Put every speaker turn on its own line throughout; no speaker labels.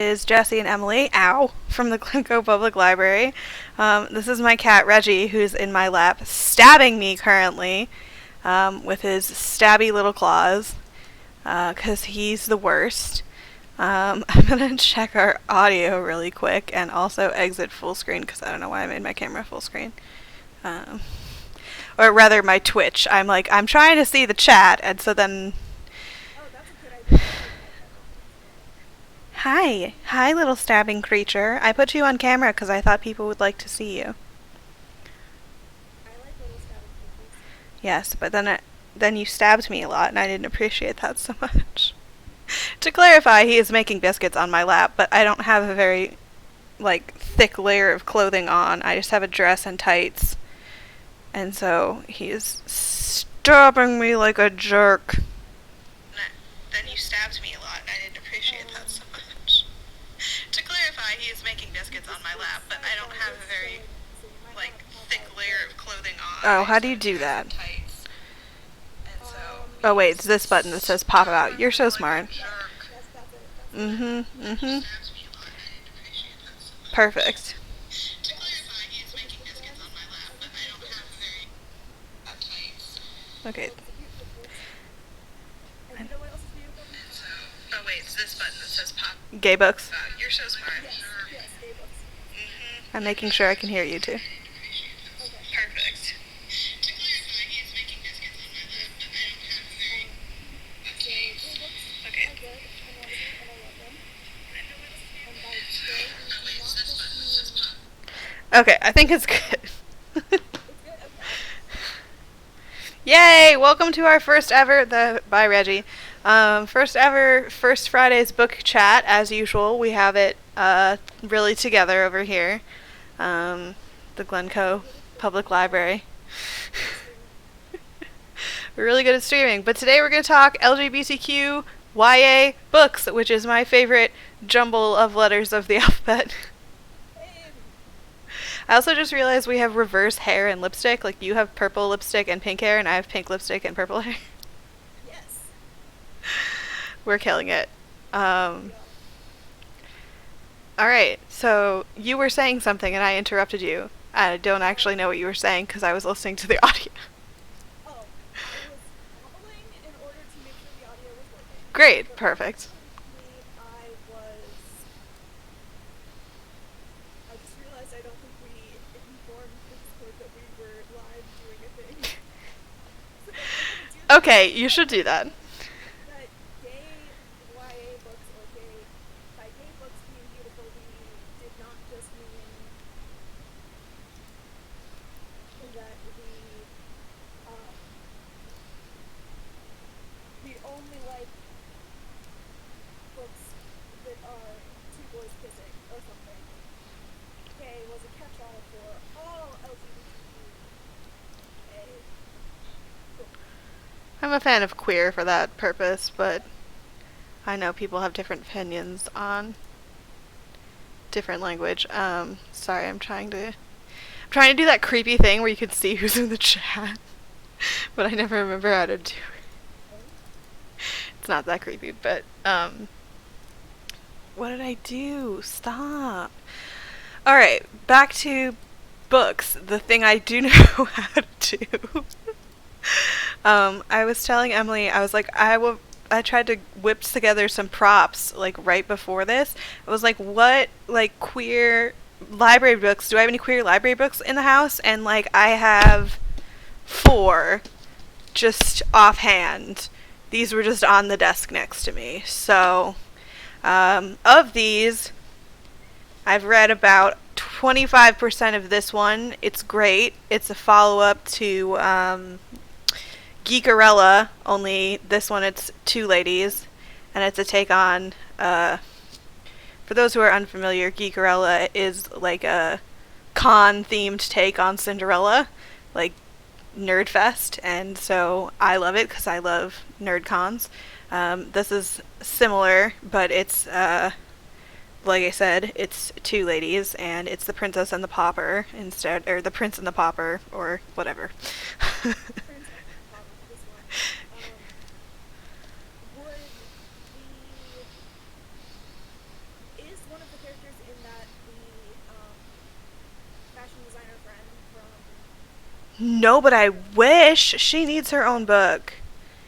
Is Jessie and Emily, ow, from the Glencoe Public Library. This is my cat Reggie, who's in my lap, stabbing me currently with his stabby little claws, because he's the worst. I'm gonna check our audio really quick and also exit full screen because I don't know why I made my camera full screen. Um, or rather, my Twitch. I'm trying to see the chat, and so then. Hi, little stabbing creature. I put you on camera because I thought people would like to see you. Yes, but then you stabbed me a lot, and I didn't appreciate that so much. To clarify, he is making biscuits on my lap, but I don't have a very, thick layer of clothing on. I just have a dress and tights. And so he is stabbing me like a jerk. Then you stabbed me a lot, and I didn't appreciate that so much. To clarify, he is making biscuits on my lap, but I don't have a very, thick layer of clothing on. Oh, how do you do that? Oh wait, it's this button that says pop out. You're so smart. Mm-hmm. Perfect. Okay. Oh wait, it's this button that says pop. Gay books. You're so smart. I'm making sure I can hear you too. Perfect. Okay. Okay, I think it's good. Yay! Welcome to our first ever, by Reggie. First ever First Friday's book chat. As usual, we have it really together over here. The Glencoe Public Library. We're really good at streaming, but today we're going to talk LGBTQ YA books, which is my favorite jumble of letters of the alphabet. I also just realized we have reverse hair and lipstick. Like, you have purple lipstick and pink hair, and I have pink lipstick and purple hair.
Yes.
We're killing it. Alright, so you were saying something and I interrupted you. I don't actually know what you were saying because I was listening to the audio.
Oh, I was wobbling in order to make sure the audio was working.
Great, perfect.
I just realized I don't think we informed Discord that we were live doing a thing.
Okay, you should do that.
That gay YA books, or by gay books being beautiful, we did not just mean that we only like books that are two boys kissing or something. Gay was a catch-all for all LGBTQ.
I'm a fan of queer for that purpose, but I know people have different opinions on different language. Sorry, I'm trying to do that creepy thing where you can see who's in the chat, but I never remember how to do it. It's not that creepy, but what did I do? Stop. Alright, back to books, the thing I do know how to do. I was telling Emily, I was like, I tried to whip together some props, right before this. I was like, what, queer library books, do I have any queer library books in the house? And, I have 4, just offhand. These were just on the desk next to me. So, of these, I've read about 25% of this one. It's great. It's a follow-up to, Geekerella, only this one it's 2 ladies, and it's a take on, for those who are unfamiliar, Geekerella is a con-themed take on Cinderella, Nerdfest, and so I love it because I love nerd cons. This is similar, but it's, like I said, it's 2 ladies, and it's the Princess and the Pauper instead, or the Prince and the Pauper, or whatever.
Is one of the characters in that the fashion designer friend from
No, but I wish she needs her own book.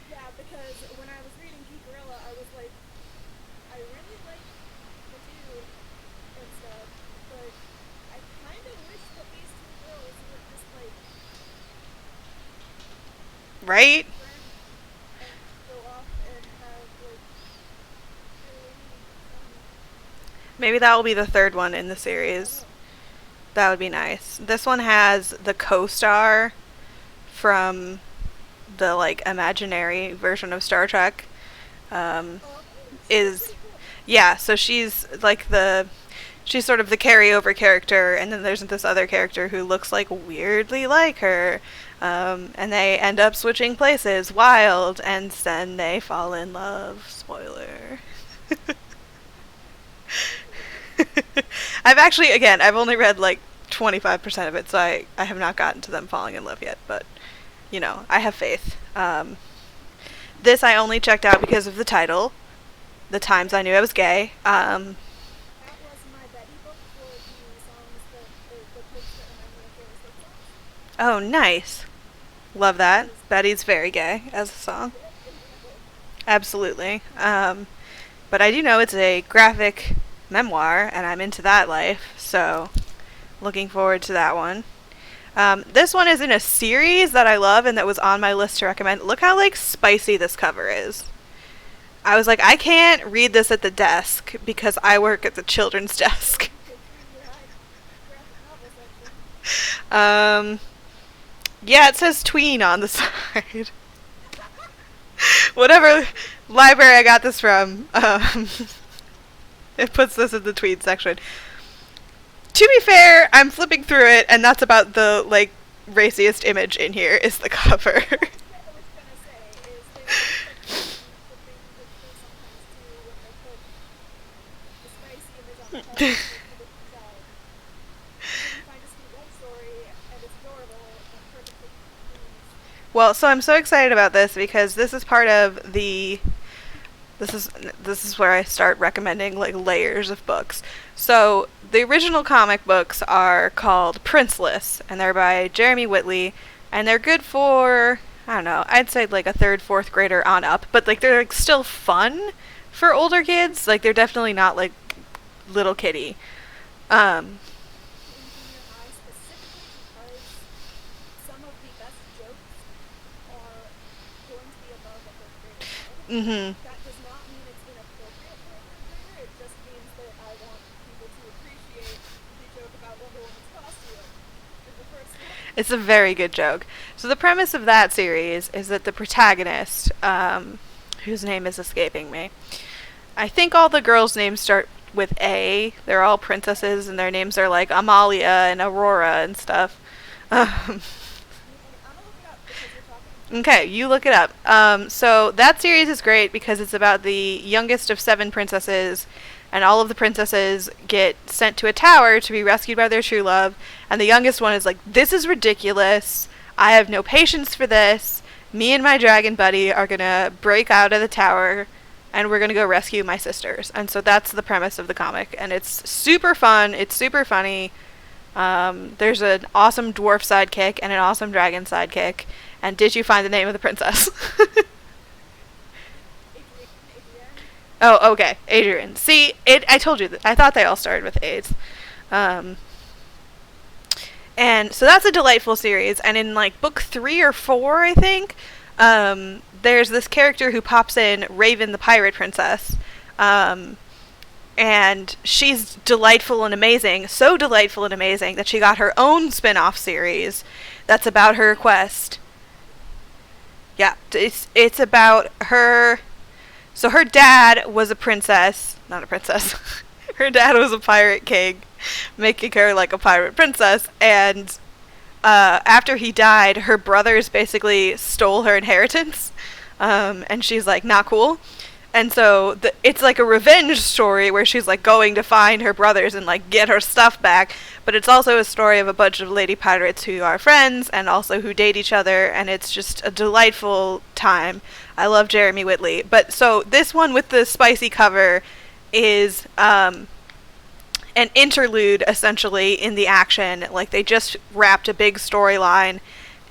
yeah, because when I was reading Geek Gorilla, I was like, I really like the dude and stuff, but I kind of wish that these two girls would just like
Right?
be friends and go off and have like really fun.
Maybe that will be the third one in the
I don't
series.
know.
That would be nice. This one has the co-star from the like imaginary version of Star Trek. Um,
Oh, so that's
is
pretty cool.
Yeah, so she's sort of the carryover character, and then there's this other character who looks like weirdly like her, and they end up switching places, wild, and then they fall in love. Spoiler. I've only read like 25% of it, so I have not gotten to them falling in love yet, but I have faith. This I only checked out because of the title, The Times I Knew I Was Gay.
That was my Betty book for the songs that the books that remind me of Taylor Swift songs.
Oh, nice. Love that.
Because
Betty's very gay as a song.
in that book,
Absolutely. But I do know it's a graphic memoir, and I'm into that life, so looking forward to that one. This one is in a series that I love and that was on my list to recommend. Look how like spicy this cover is. I was like, I can't read this at the desk because I work at the children's desk.
the junior high graphic novel section.
Um, yeah, it says tween on the side. Whatever library I got this from, it puts this in the tween section. To be fair, I'm flipping through it, and that's about the like raciest image in here is the cover.
That's what I was gonna say. Is there is such the thing that they sometimes do when they put the spicy image on the cover and make people freak out. And then you find a sweet love story and it's adorable and perfectly tweens.
Well, so I'm so excited about this because this is part of the this is this is where I start recommending like layers of books. So the original comic books are called Princeless, and they're by Jeremy Whitley, and they're good for I don't know, I'd say like a third, fourth grader on up, but like they're like still fun for older kids. Like they're definitely not like little kitty. Um,
In junior high specifically because some of the best jokes are going to be above a third grader head.
mhm.
That does not mean it's inappropriate for a third grader. It just means that I want people to appreciate the joke about Wonder Woman's costume in the first one.
It's a very good joke. So the premise of that series is that the protagonist, whose name is escaping me, I think all the girls' names start with A. They're all princesses, and their names are like Amalia and Aurora and stuff. Um,
I'm gonna look it up because you're talking.
okay, you look it up. So that series is great because it's about the youngest of 7 princesses, and all of the princesses get sent to a tower to be rescued by their true love. And the youngest one is like, "This is ridiculous. I have no patience for this. Me and my dragon buddy are gonna break out of the tower, and we're gonna go rescue my sisters." And so that's the premise of the comic, and it's super fun. It's super funny. There's an awesome dwarf sidekick and an awesome dragon sidekick. And did you find the name of the princess?
Adrienne.
Oh, okay. Adrian. See, I told you that. I thought they all started with A's. Um, and so that's a delightful series. And in like book 3 or 4, I think, there's this character who pops in, Raven the Pirate Princess. And she's delightful and amazing. So delightful and amazing that she got her own spin-off series that's about her quest. Yeah, it's about her. So her dad was a princess, not a princess. Her dad was a pirate king, making her like a pirate princess. And after he died, her brothers basically stole her inheritance, and she's like not cool. And so it's like a revenge story where she's like going to find her brothers and like get her stuff back. But it's also a story of a bunch of lady pirates who are friends and also who date each other. And it's just a delightful time. I love Jeremy Whitley. But so this one with the spicy cover is an interlude essentially in the action. Like they just wrapped a big storyline,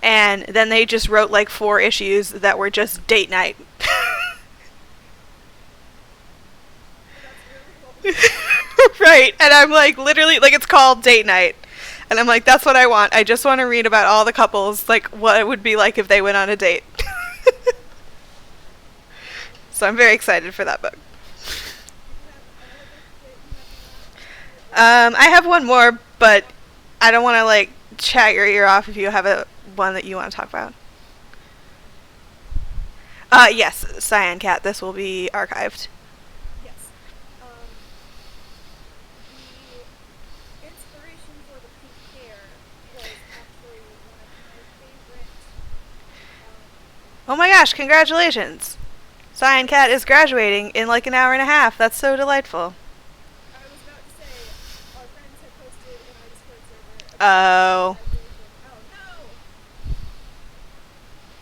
and then they just wrote like 4 issues that were just date night.
That's really what we want.
Right, and I'm like literally like it's called date night. And I'm like, that's what I want. I just want to read about all the couples, like what it would be like if they went on a date. So I'm very excited for that book.
Do you have another book that you have in your lap or
I have one more, but I don't want to like chat your ear off if you have a one that you want to talk about. Yes, Cyan Cat. This will be archived.
yes. The inspiration for the pink hair was actually one of my favorite.
Oh my gosh! Congratulations! Cyan Cat is
Thanks.
graduating in like an hour and a half. That's so delightful.
I was about to say, our friends had posted in our Discord server about her
Oh.
graduation. Oh no!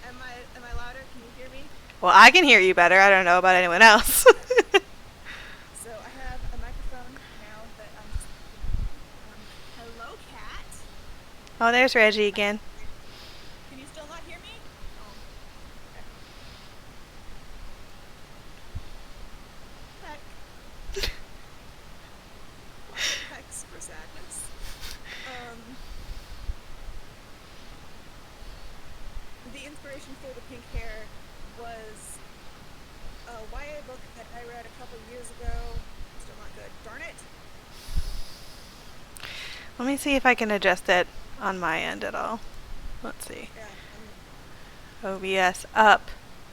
Am I louder? Can you hear me?
Well, I can hear you better. I don't know about anyone else.
So I have a microphone now that I'm just looking at you. Hello, cat.
Oh, there's Reggie again.
Can you still not hear me? Oh, okay. Heck. Lots of hecks for sadness. Um, the inspiration for the pink hair was a YA book that I read a couple years ago. Still not good. Darn it.
Let me see if I can adjust it on my end at all. Let's see.
Yeah,
OBS up.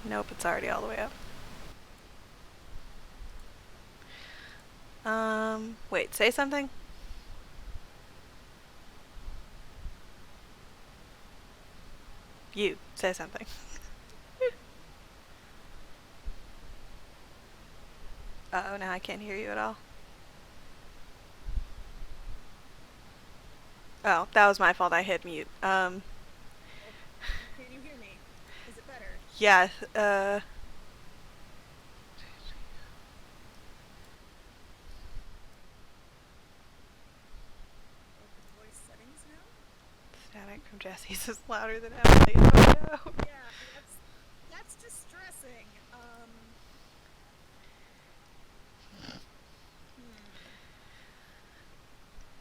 Nope, it's already all the way up. Wait, say something? You, say something. Uh-oh, now I can't hear you at all. Oh, that was my fault. I hit mute.
oh, can you hear me? Is it better?
Yeah,
Open voice settings now?
static from Jesse's is louder than Emily. Oh no.
Yeah, that's distressing. Hmm.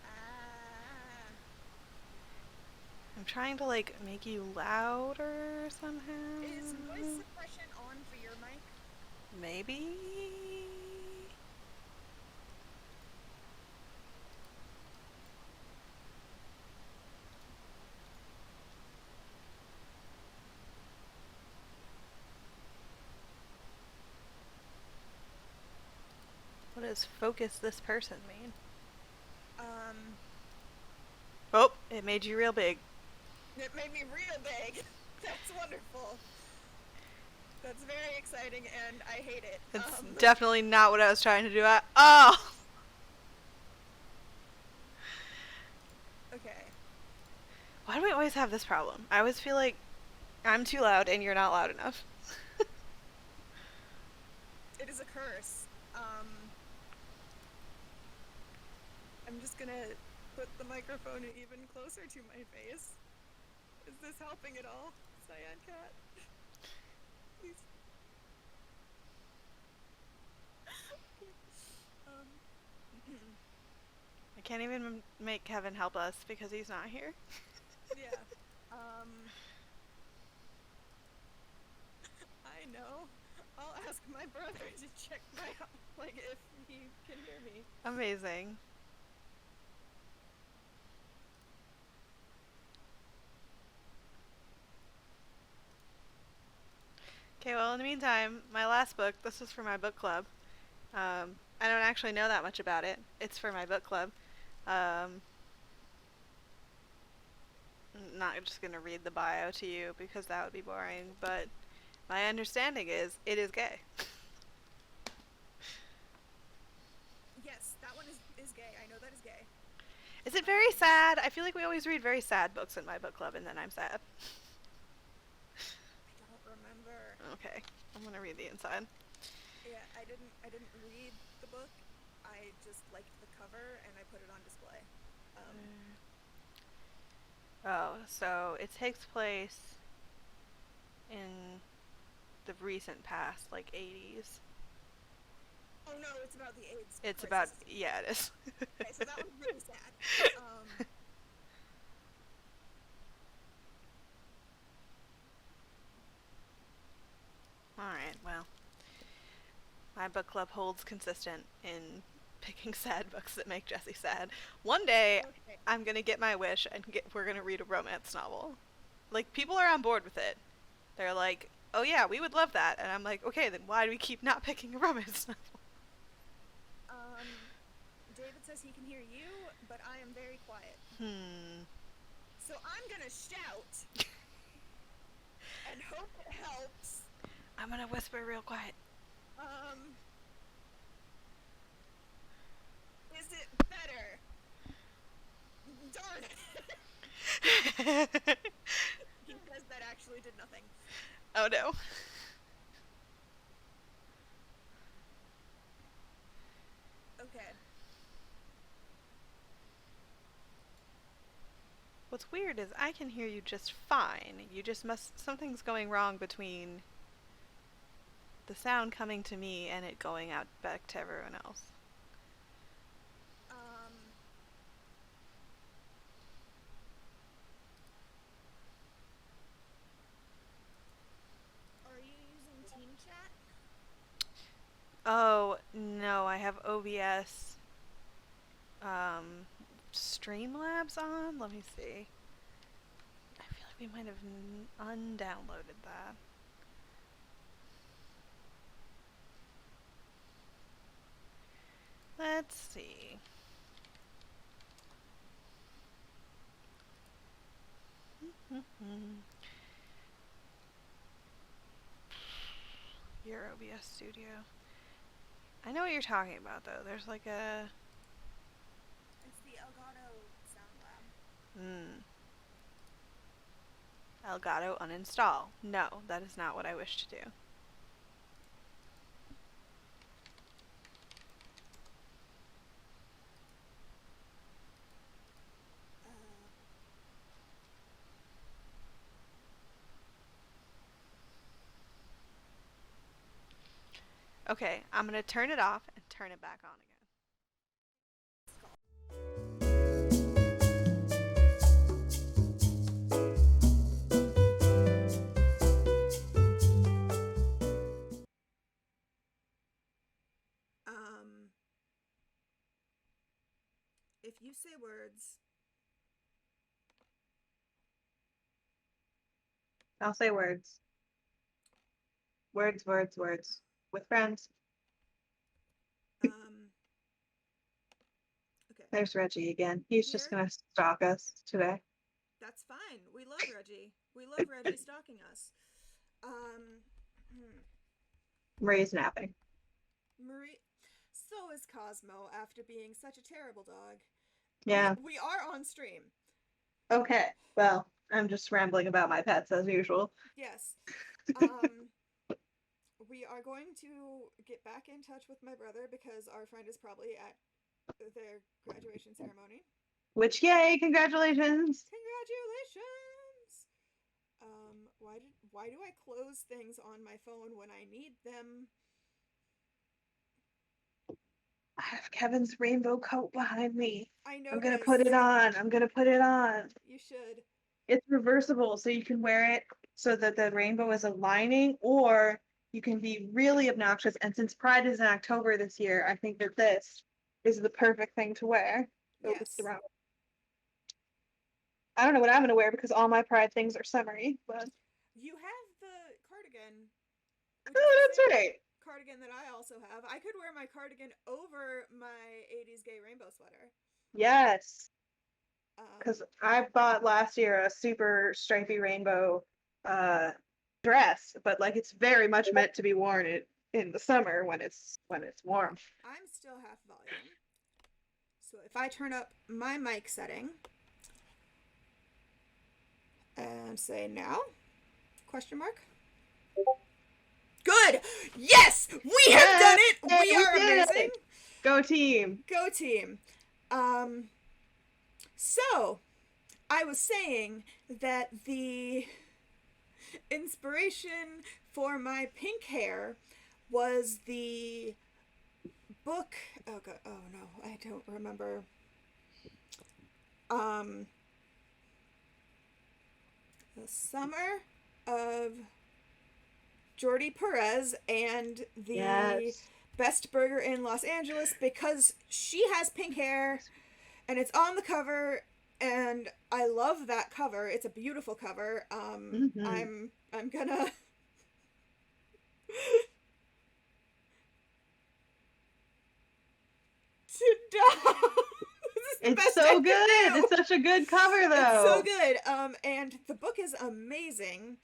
Ah.
I'm trying to like make you louder somehow.
Is voice suppression on for your mic?
Maybe. What does focus this person mean?
Um,
Oh, it made you real big.
it made me real big. That's wonderful. That's very exciting, and I hate it.
It's definitely not what I was trying to do. Oh!
Okay.
Why do we always have this problem? I always feel like I'm too loud and you're not loud enough.
It is a curse. I'm just gonna put the microphone even closer to my face. Is this helping at all, Cyan Cat? Please. Okay.
I can't even make Kevin help us because he's not here.
Yeah. I know. I'll ask my brother to check my like if he can hear me.
Amazing. Okay, well, in the meantime, my last book, this was for my book club. I don't actually know that much about it. It's for my book club. Um, I'm not just going to read the bio to you because that would be boring, but my understanding is it is gay.
Yes, that one is gay. I know that is gay.
Is it very sad? I feel like we always read very sad books in my book club and then I'm sad.
I don't remember.
Okay, I'm going to read the inside.
Yeah, I didn't read the book. I just liked the cover and I put it
Oh, so it takes place in the recent past, like 80s.
Oh no, it's about the AIDS
It's about,
crisis.
yeah, it is.
Okay, so that one's really sad. Um,
Alright, well, my book club holds consistent in picking sad books that make Jessie sad. One day,
okay.
I'm gonna get my wish and we're gonna read a romance novel. Like, people are on board with it. They're like, oh yeah, we would love that. And I'm like, okay, then why do we keep not picking a romance novel?
Um, David says he can hear you, but I am very quiet.
Hmm.
So I'm gonna shout and hope it helps.
I'm gonna whisper real quiet.
Um, is it better? Darn it! He says that actually did nothing.
Oh no.
Okay.
What's weird is I can hear you just fine. You just must. Something's going wrong between the sound coming to me and it going out back to everyone else.
Um, are you using Team Chat?
Oh, no, I have OBS um, Streamlabs on. Let me see. I feel like we might have undownloaded that. Let's see. Your OBS Studio. I know what you're talking about, though. There's like a.
It's the Elgato Sound Lab.
Elgato uninstall. No, that is not what I wish to do.
Uh,
Okay, I'm gonna turn it off and turn it back on again.
Skull. Um, if you say words,
I'll say words. Words, words, words. With friends.
um, okay,
There's Reggie again. He's just
here,
gonna stalk us today.
that's fine. We love Reggie. We love Reggie stalking us. Um,
Ray's napping.
Marie, so is Cosmo after being such a terrible dog.
Yeah.
We are on stream.
Okay. Well, I'm just rambling about my pets as usual.
Yes. Um, we are going to get back in touch with my brother because our friend is probably at their graduation ceremony.
Which, yay, congratulations.
Congratulations! Why do I close things on my phone when I need them?
I have Kevin's rainbow coat behind me.
I
I'm gonna put it
noticed.
on. I'm gonna put it on.
You should.
It's reversible, so you can wear it so that the rainbow is a lining, or you can be really obnoxious. And since Pride is in October this year, I think that this is the perfect thing to wear. So it's
Yes.
around. I don't know what I'm gonna wear because all my Pride things are summery, but
You have the cardigan, which is the
oh,
same
that's right.
cardigan that I also have. I could wear my cardigan over my 80s gay rainbow sweater.
Yes,
Um,
because I bought last year a super stripy rainbow uh dress, but like it's very much meant to be worn in the summer when it's warm.
I'm still half volume. So if I turn up my mic setting and say now, question mark. Good. Yes, we have done it. We are amazing.
Go team.
Go team. So I was saying that the inspiration for my pink hair was the book. Oh god, oh no, I don't remember. Um, the Summer of Jordi Perez and the
Yes.
Best Burger in Los Angeles, because she has pink hair and it's on the cover, and I love that cover. It's a beautiful cover.
Hmm.
I'm gonna stop. This is the
It's
best I
so
can
good. It's
do.
such a good cover,
It's so
though.
good. And the book is amazing.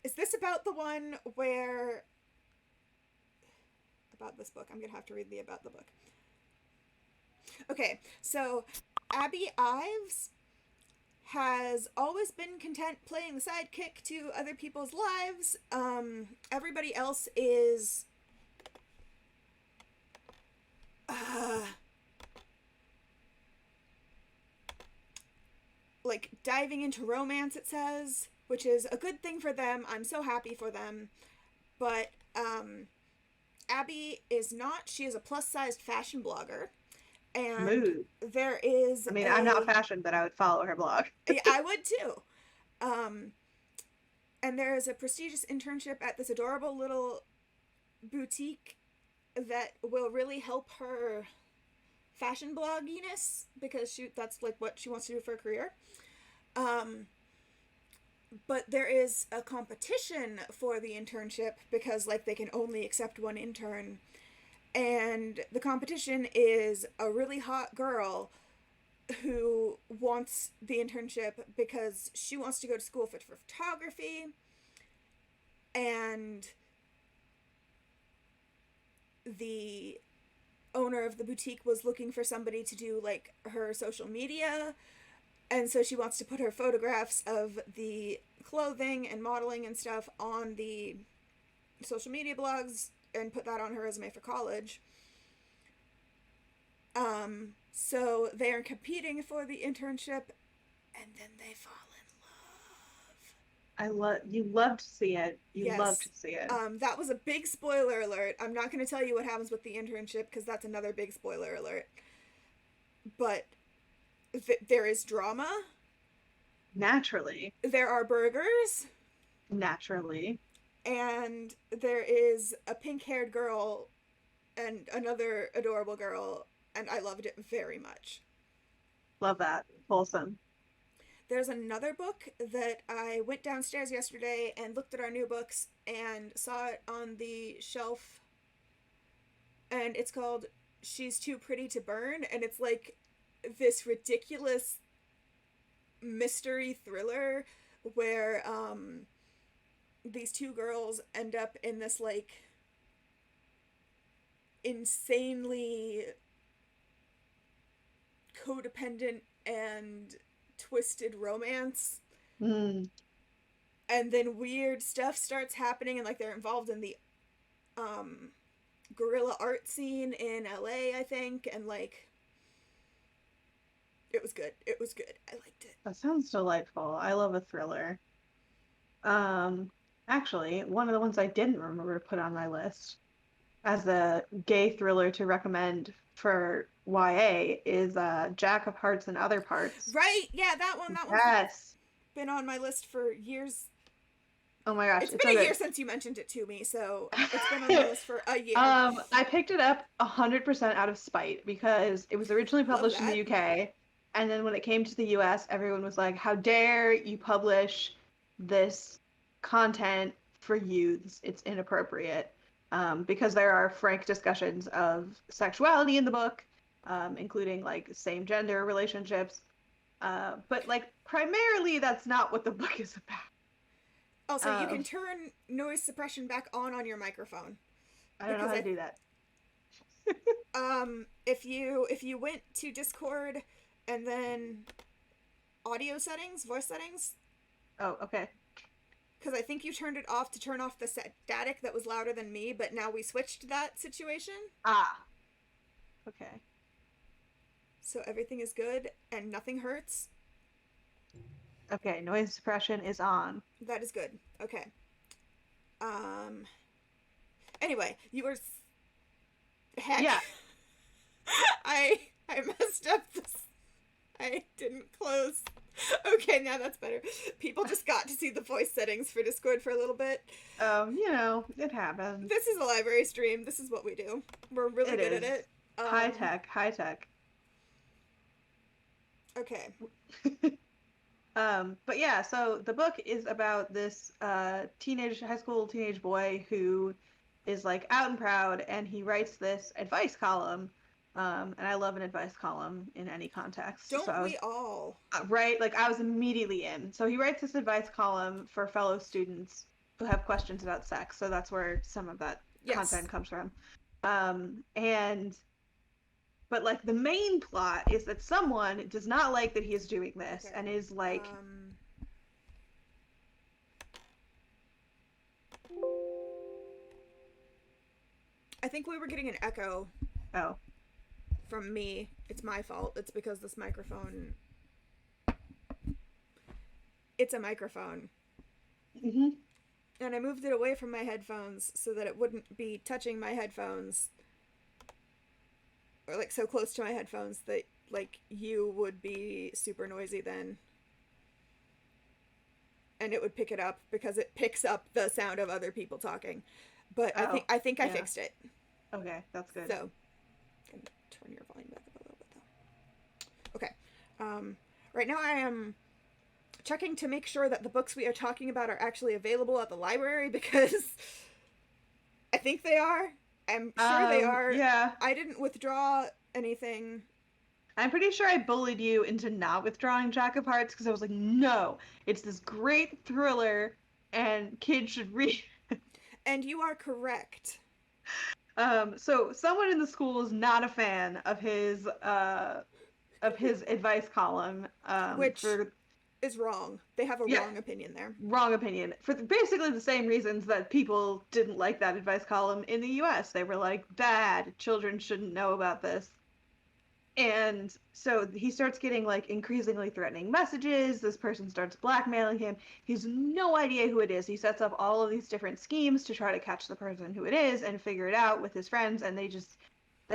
Is this about the one where about this book? I'm gonna have to read the about the book. Okay, so Abby Ives has always been content playing the sidekick to other people's lives. Everybody else is uh, like diving into romance, it says, which is a good thing for them. I'm so happy for them. But Abby is not. She is a plus sized fashion blogger. And
Mood.
there is
I mean, I'm not
a.
fashion, but I would follow her blog.
Yeah, I would too. Um, and there is a prestigious internship at this adorable little boutique that will really help her fashion blogginess, because that's like what she wants to do for a career. Um, but there is a competition for the internship because like they can only accept one intern, and the competition is a really hot girl who wants the internship because she wants to go to school for photography, and the owner of the boutique was looking for somebody to do like her social media, and so she wants to put her photographs of the clothing and modeling and stuff on the social media blogs and put that on her resume for college. So they are competing for the internship, and then they fall in love.
You love to see it. You love
Yes.
to see it.
That was a big spoiler alert. I'm not going to tell you what happens with the internship because that's another big spoiler alert. But there is drama.
Naturally.
There are burgers.
Naturally.
And there is a pink haired girl and another adorable girl. And I loved it very much.
Love that. Wholesome.
There's another book that I went downstairs yesterday and looked at our new books and saw it on the shelf. And it's called She's Too Pretty to Burn. And it's like this ridiculous mystery thriller where these two girls end up in this like insanely codependent and twisted romance,
Mm.
and then weird stuff starts happening, and like they're involved in the um guerrilla art scene in LA, I think, and like it was good. It was good. I liked it.
That sounds delightful. I love a thriller. Um, Actually, one of the ones I didn't remember to put on my list as a gay thriller to recommend for YA is Jack of Hearts and Other Parts.
Right? Yeah, that one's
Yes.
been on my list for years.
Oh my gosh,
It's
it's
been
so
a year
good.
since you mentioned it to me, so it's been on my list for a year.
I picked it up 100% out of spite because it was originally
Love
published in the
that.
UK, and then when it came to the US, everyone was like, "How dare you publish this content for youths? It's inappropriate." Because there are frank discussions of sexuality in the book, including like same-gender relationships. But like primarily, that's not what the book is about.
Also, you
Um,
can turn noise suppression back on your microphone,
I don't know
because
how to
I
do that.
if you went to Discord and then audio settings, voice settings,
Oh, okay.
because I think you turned it off to turn off the static that was louder than me, but now we switched that situation.
Ah, okay.
So everything is good and nothing hurts.
Okay, noise suppression is on.
That is good. Okay. Um. Anyway, you were. Heck.
Yeah.
I messed up this. I didn't close. Okay, now that's better. People just got to see the voice settings for Discord for a little bit.
It happens.
This is a library stream. This is what we do. We're really good at it.
High tech, high tech.
Okay.
But yeah, so the book is about this high school teenage boy who is like out and proud, and he writes this advice column. And I love an advice column in any context.
Don't
so
we all?
Right, like I was immediately in. So he writes this advice column for fellow students who have questions about sex. So that's where some of that content comes from. But like the main plot is that someone does not like that he is doing this and is like
I think we were getting an echo.
Oh.
From me. It's my fault. It's because this microphone. It's a microphone.
Mm-hmm.
And I moved it away from my headphones so that it wouldn't be touching my headphones. Or like so close to my headphones that like you would be super noisy then. And it would pick it up because it picks up the sound of other people talking. But I think I fixed it.
Okay, that's good.
So I'm gonna turn your volume back up a little bit though. Okay. Right now I am checking to make sure that the books we are talking about are actually available at the library because I think they are. I'm sure they are.
Yeah.
I didn't withdraw anything.
I'm pretty sure I bullied you into not withdrawing Jack of Hearts because I was like, no, it's this great thriller and kids should read.
And you are correct.
So someone in the school is not a fan of his advice column,
which is wrong. They have a wrong opinion there.
Wrong opinion for basically the same reasons that people didn't like that advice column in the U.S. They were like, bad, children shouldn't know about this. And so he starts getting like increasingly threatening messages. This person starts blackmailing him. He has no idea who it is. He sets up all of these different schemes to try to catch the person who it is and figure it out with his friends. And they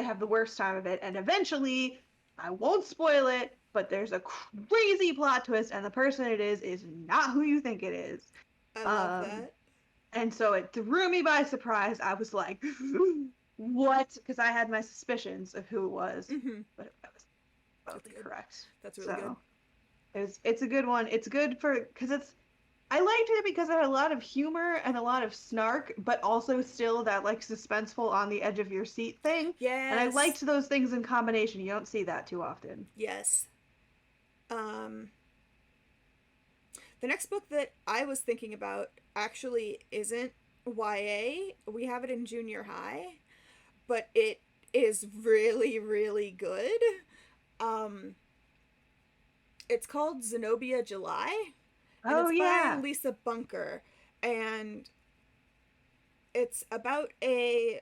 have the worst time of it. And eventually, I won't spoil it, but there's a crazy plot twist, and the person it is not who you think it is.
I love that.
And so it threw me by surprise. I was like, what? Because I had my suspicions of who it was, but I was totally correct.
That's really good.
It's a good one. It's good because I liked it because it had a lot of humor and a lot of snark, but also still that like suspenseful on the edge of your seat thing.
Yes.
And I liked those things in combination. You don't see that too often.
Yes. The next book that I was thinking about actually isn't YA. We have it in junior high, but it is really, really good. It's called Zenobia July. And it's by Lisa Bunker. And it's about a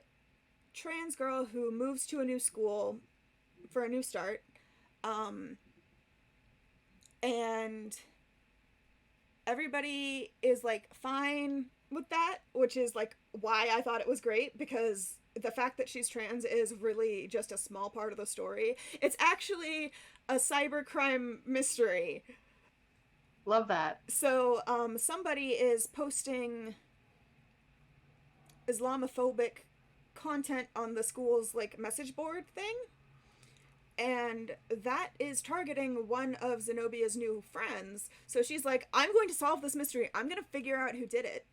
trans girl who moves to a new school for a new start. And everybody is like fine with that, which is like why I thought it was great, because the fact that she's trans is really just a small part of the story. It's actually a cybercrime mystery.
Love that.
So somebody is posting Islamophobic content on the school's like message board thing, and that is targeting one of Zenobia's new friends. So she's like, I'm going to solve this mystery. I'm going to figure out who did it.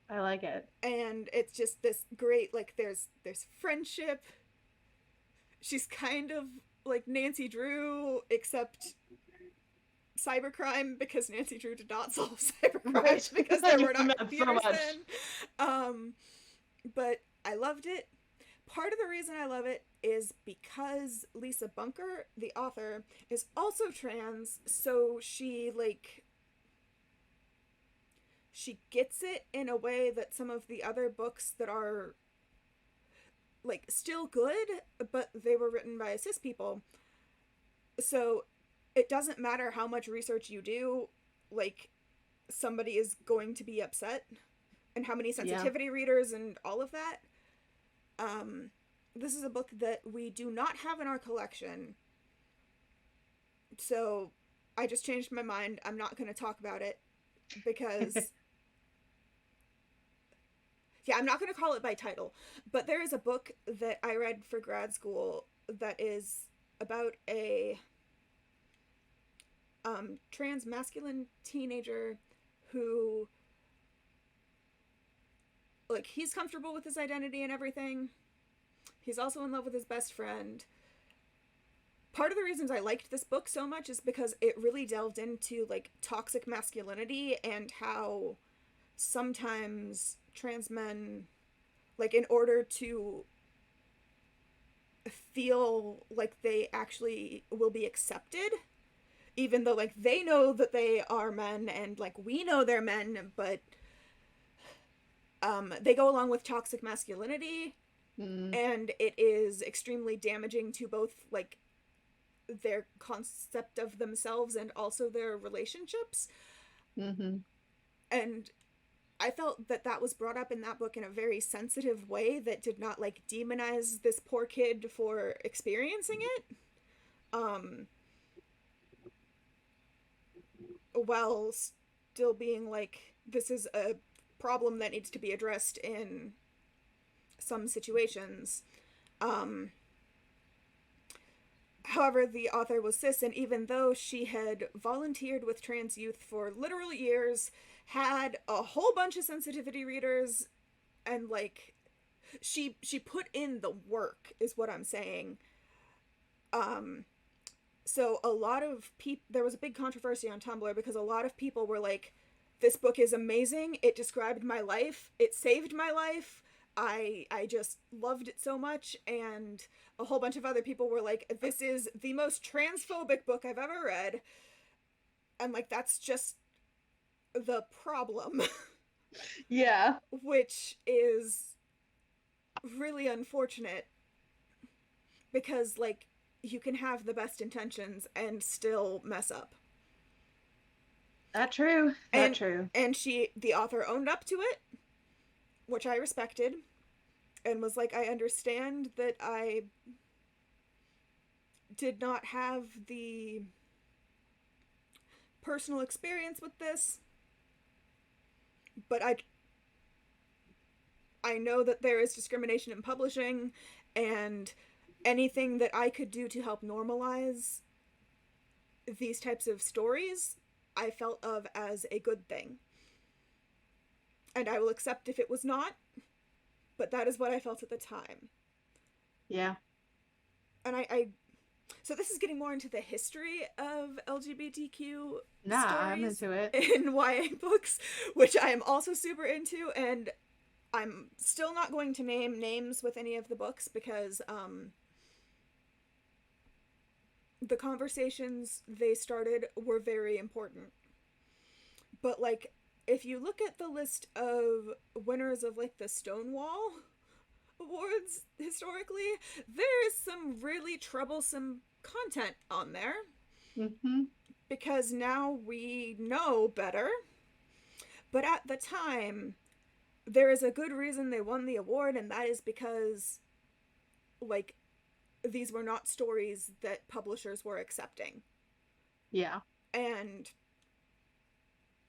I like it.
And it's just this great, like, there's friendship. She's kind of like Nancy Drew, except cybercrime, because Nancy Drew did not solve cybercrime because there were not computers then. But I loved it. Part of the reason I love it is because Lisa Bunker, the author, is also trans, so she gets it in a way that some of the other books that are like still good, but they were written by cis people, So it doesn't matter how much research you do, like, somebody is going to be upset, and how many
Yeah.
sensitivity readers and all of that. This is a book that we do not have in our collection, so I just changed my mind. I'm not going to talk about it because, yeah, I'm not going to call it by title. But there is a book that I read for grad school that is about a trans masculine teenager who, like, he's comfortable with his identity and everything. He's also in love with his best friend. Part of the reasons I liked this book so much is because it really delved into, like, toxic masculinity and how sometimes trans men, like, in order to feel like they actually will be accepted, even though, like, they know that they are men and, like, we know they're men, but they go along with toxic masculinity,
Mm.
and it is extremely damaging to both, like, their concept of themselves and also their relationships.
Mm-hmm.
And I felt that that was brought up in that book in a very sensitive way that did not, like, demonize this poor kid for experiencing it. While still being like, this is a problem that needs to be addressed in some situations. However, the author was cis, and even though she had volunteered with trans youth for literal years, had a whole bunch of sensitivity readers, and, like, she put in the work, is what I'm saying. So a lot of people, there was a big controversy on Tumblr because a lot of people were like, this book is amazing, it described my life, it saved my life, I just loved it so much. And a whole bunch of other people were like, this is the most transphobic book I've ever read. And, like, that's just the problem.
Yeah.
Which is really unfortunate because, like, you can have the best intentions and still mess up.
That true. That
and
true.
and the author owned up to it, which I respected, and was like, I understand that I did not have the personal experience with this, but I know that there is discrimination in publishing, and anything that I could do to help normalize these types of stories I felt of as a good thing. And I will accept if it was not, but that is what I felt at the time.
Yeah.
And I so this is getting more into the history of LGBTQ
Nah, I'm
stories
into it.
in YA books, which I am also super into, and I'm still not going to name names with any of the books because the conversations they started were very important. But, like, if you look at the list of winners of, like, the Stonewall Awards historically, there is some really troublesome content on there
Mm-hmm.
because now we know better. But at the time, there is a good reason they won the award, and that is because, like, these were not stories that publishers were accepting.
Yeah.
And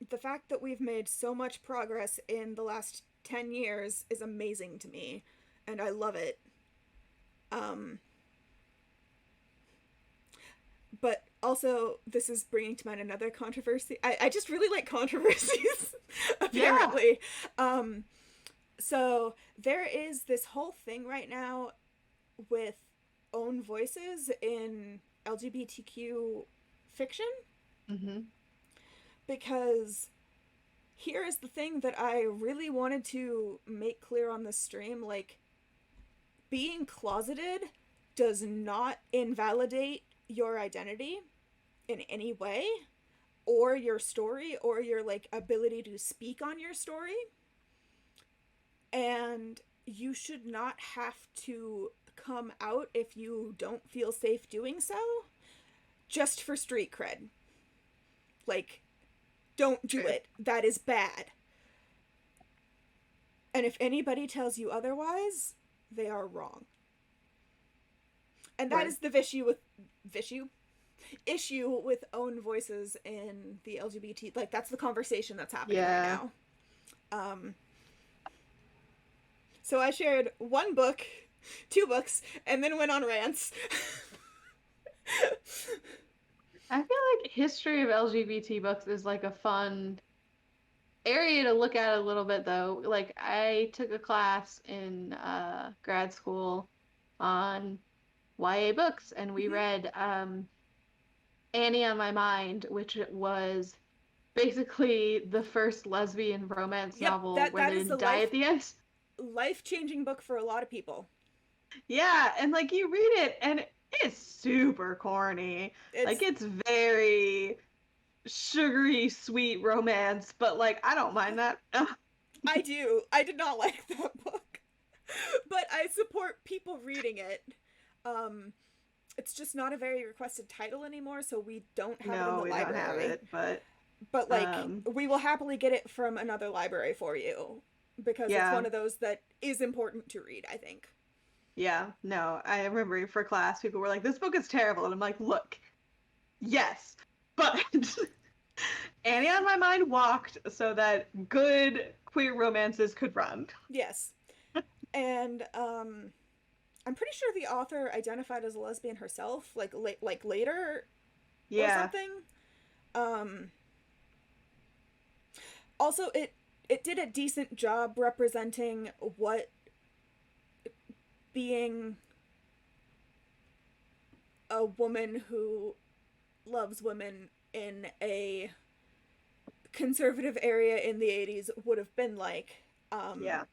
the fact that we've made so much progress in the last 10 years is amazing to me, and I love it. But also, this is bringing to mind another controversy. I just really like controversies, apparently. So there is this whole thing right now with own voices in LGBTQ fiction,
Mm-hmm.
because here is the thing that I really wanted to make clear on this stream. Like, being closeted does not invalidate your identity in any way, or your story, or your, like, ability to speak on your story. And you should not have to come out if you don't feel safe doing so. just for street cred. Like, don't do
True.
it. That is bad. And if anybody tells you otherwise, they are wrong. And that
Word.
is the issue with own voices in the LGBT. Like, that's the conversation that's happening right now. So I shared 1 book, 2 books, and then went on rants.
I feel like history of LGBT books is like a fun area to look at a little bit though. Like I took a class in grad school on YA books and we read Annie on My Mind, which was basically the first lesbian romance
Yep,
novel
that
where
that
they
is the
didn't die at the end.
life-changing book for a lot of people.
Yeah, and like you read it and it's super corny. Like
It's
it's very sugary, sweet romance, but like I don't mind that.
I do. I did not like that book. But I support people reading it. It's just not a very requested title anymore, so we don't have it in
No,
the
we
library.
don't have it,
But like we will happily get it from another library for you because it's one of those that is important to read, I think.
yeah, no. I remember for class, people were like, "This book is terrible," and I'm like, "Look, yes, but Annie on My Mind walked so that good queer romances could run."
Yes. And I'm pretty sure the author identified as a lesbian herself, like later or something. Also, it did a decent job representing what being a woman who loves women in a conservative area in the 80s would have been like.
Yeah.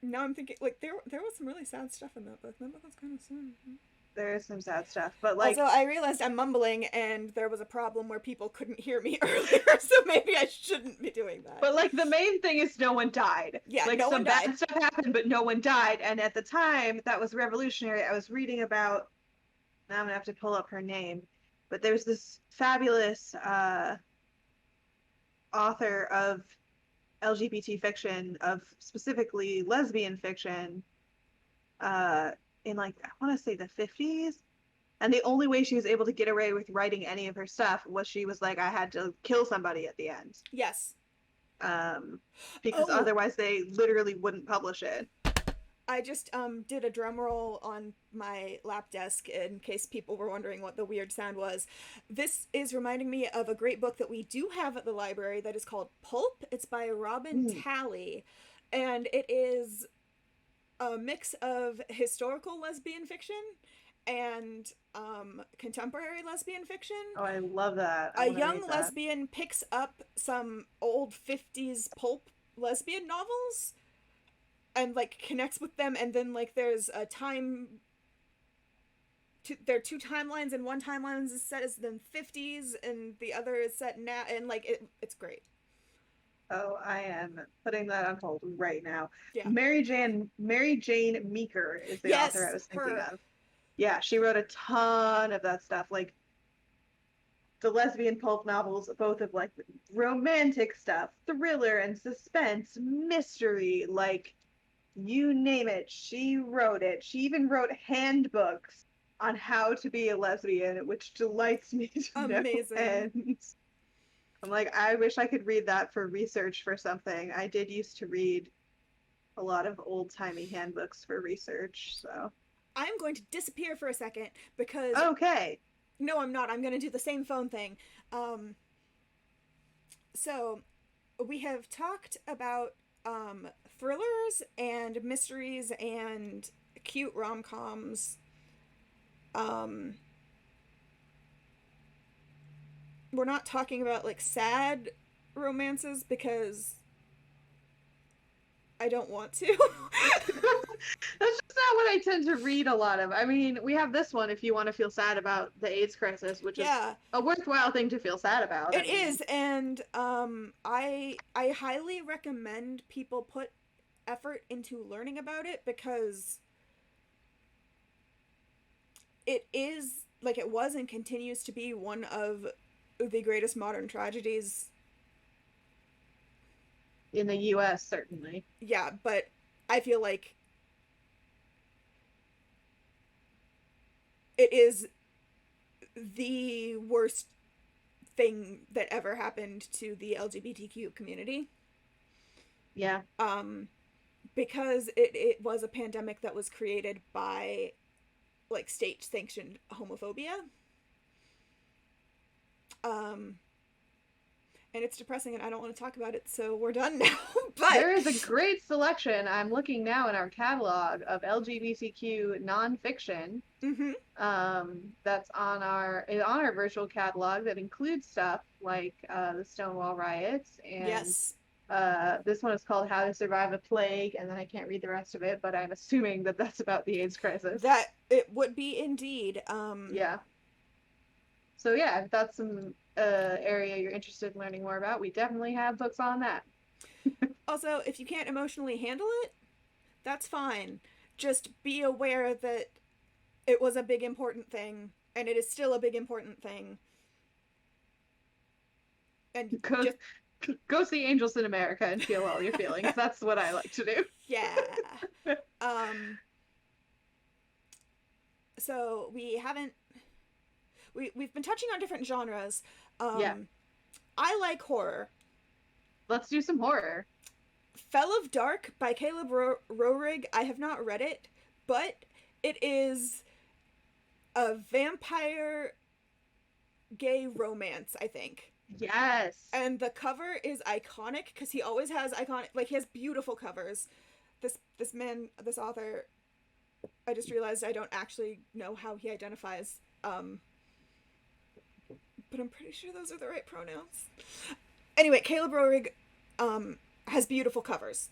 Now I'm thinking, like, there was some really sad stuff in that book. That book was kind of sad.
There is some sad stuff, but like
Also, I realized I'm mumbling, and there was a problem where people couldn't hear me earlier, so maybe I shouldn't be doing that.
But like the main thing is no one died.
Yeah,
like
no
some
one
bad
died.
stuff happened, but no one died. And at the time, that was revolutionary. I was reading about. Now I'm gonna have to pull up her name, but there's this fabulous author of LGBT fiction, of specifically lesbian fiction, in like I want to say the 50s. And the only way she was able to get away with writing any of her stuff was she was like, I had to kill somebody at the end.
Yes.
Because otherwise they literally wouldn't publish it.
I just did a drum roll on my lap desk in case people were wondering what the weird sound was. This is reminding me of a great book that we do have at the library that is called Pulp. It's by Robin Talley, and it is a mix of historical lesbian fiction and contemporary lesbian fiction.
Oh, I love that.
A young lesbian picks up some old 50s pulp lesbian novels and like connects with them, and then like there's a time there are 2 timelines, and one timeline is set as the 50s and the other is set now, and like it's great.
Oh, I am putting that on hold right now.
Yeah.
Mary Jane Meeker is the author I was thinking of. Yeah, she wrote a ton of that stuff, like the lesbian pulp novels, both of like romantic stuff, thriller and suspense, mystery, like you name it, she wrote it. She even wrote handbooks on how to be a lesbian, which delights me to no end. I'm like, I wish I could read that for research for something. I did used to read a lot of old-timey handbooks for research, so.
I'm going to disappear for a second because...
Okay.
No, I'm not. I'm going to do the same phone thing. So, we have talked about thrillers and mysteries and cute rom-coms. We're not talking about like sad romances because I don't want to.
That's just not what I tend to read a lot of. I mean, we have this one if you want to feel sad about the AIDS crisis, which is a worthwhile thing to feel sad about.
It is, and I highly recommend people put effort into learning about it because it is, like, it was and continues to be one of the greatest modern tragedies.
In the US, certainly.
Yeah, but I feel like it is the worst thing that ever happened to the LGBTQ community.
Yeah.
Because it was a pandemic that was created by, like, state sanctioned homophobia. And it's depressing and I don't want to talk about it, so we're done now. But
there is a great selection. I'm looking now in our catalog of LGBTQ nonfiction. That's on our virtual catalog that includes stuff like the Stonewall riots and
yes,
this one is called How to Survive a Plague, and then I can't read the rest of it, but I'm assuming that that's about the AIDS crisis.
that it would be indeed.
Yeah. So yeah, if that's some area you're interested in learning more about, we definitely have books on that.
Also, if you can't emotionally handle it, that's fine. Just be aware that it was a big important thing, and it is still a big important thing. And
go see Angels in America and feel all your feelings. That's what I like to do.
Yeah. So we've been touching on different genres.
Yeah.
I like horror.
Let's do some horror.
Fell of Dark by Caleb Roerig. I have not read it, but it is a vampire gay romance, I think.
Yes.
And the cover is iconic because he always has iconic, like, he has beautiful covers. This author, I just realized I don't actually know how he identifies, but I'm pretty sure those are the right pronouns. Anyway, Caleb Roerig has beautiful covers.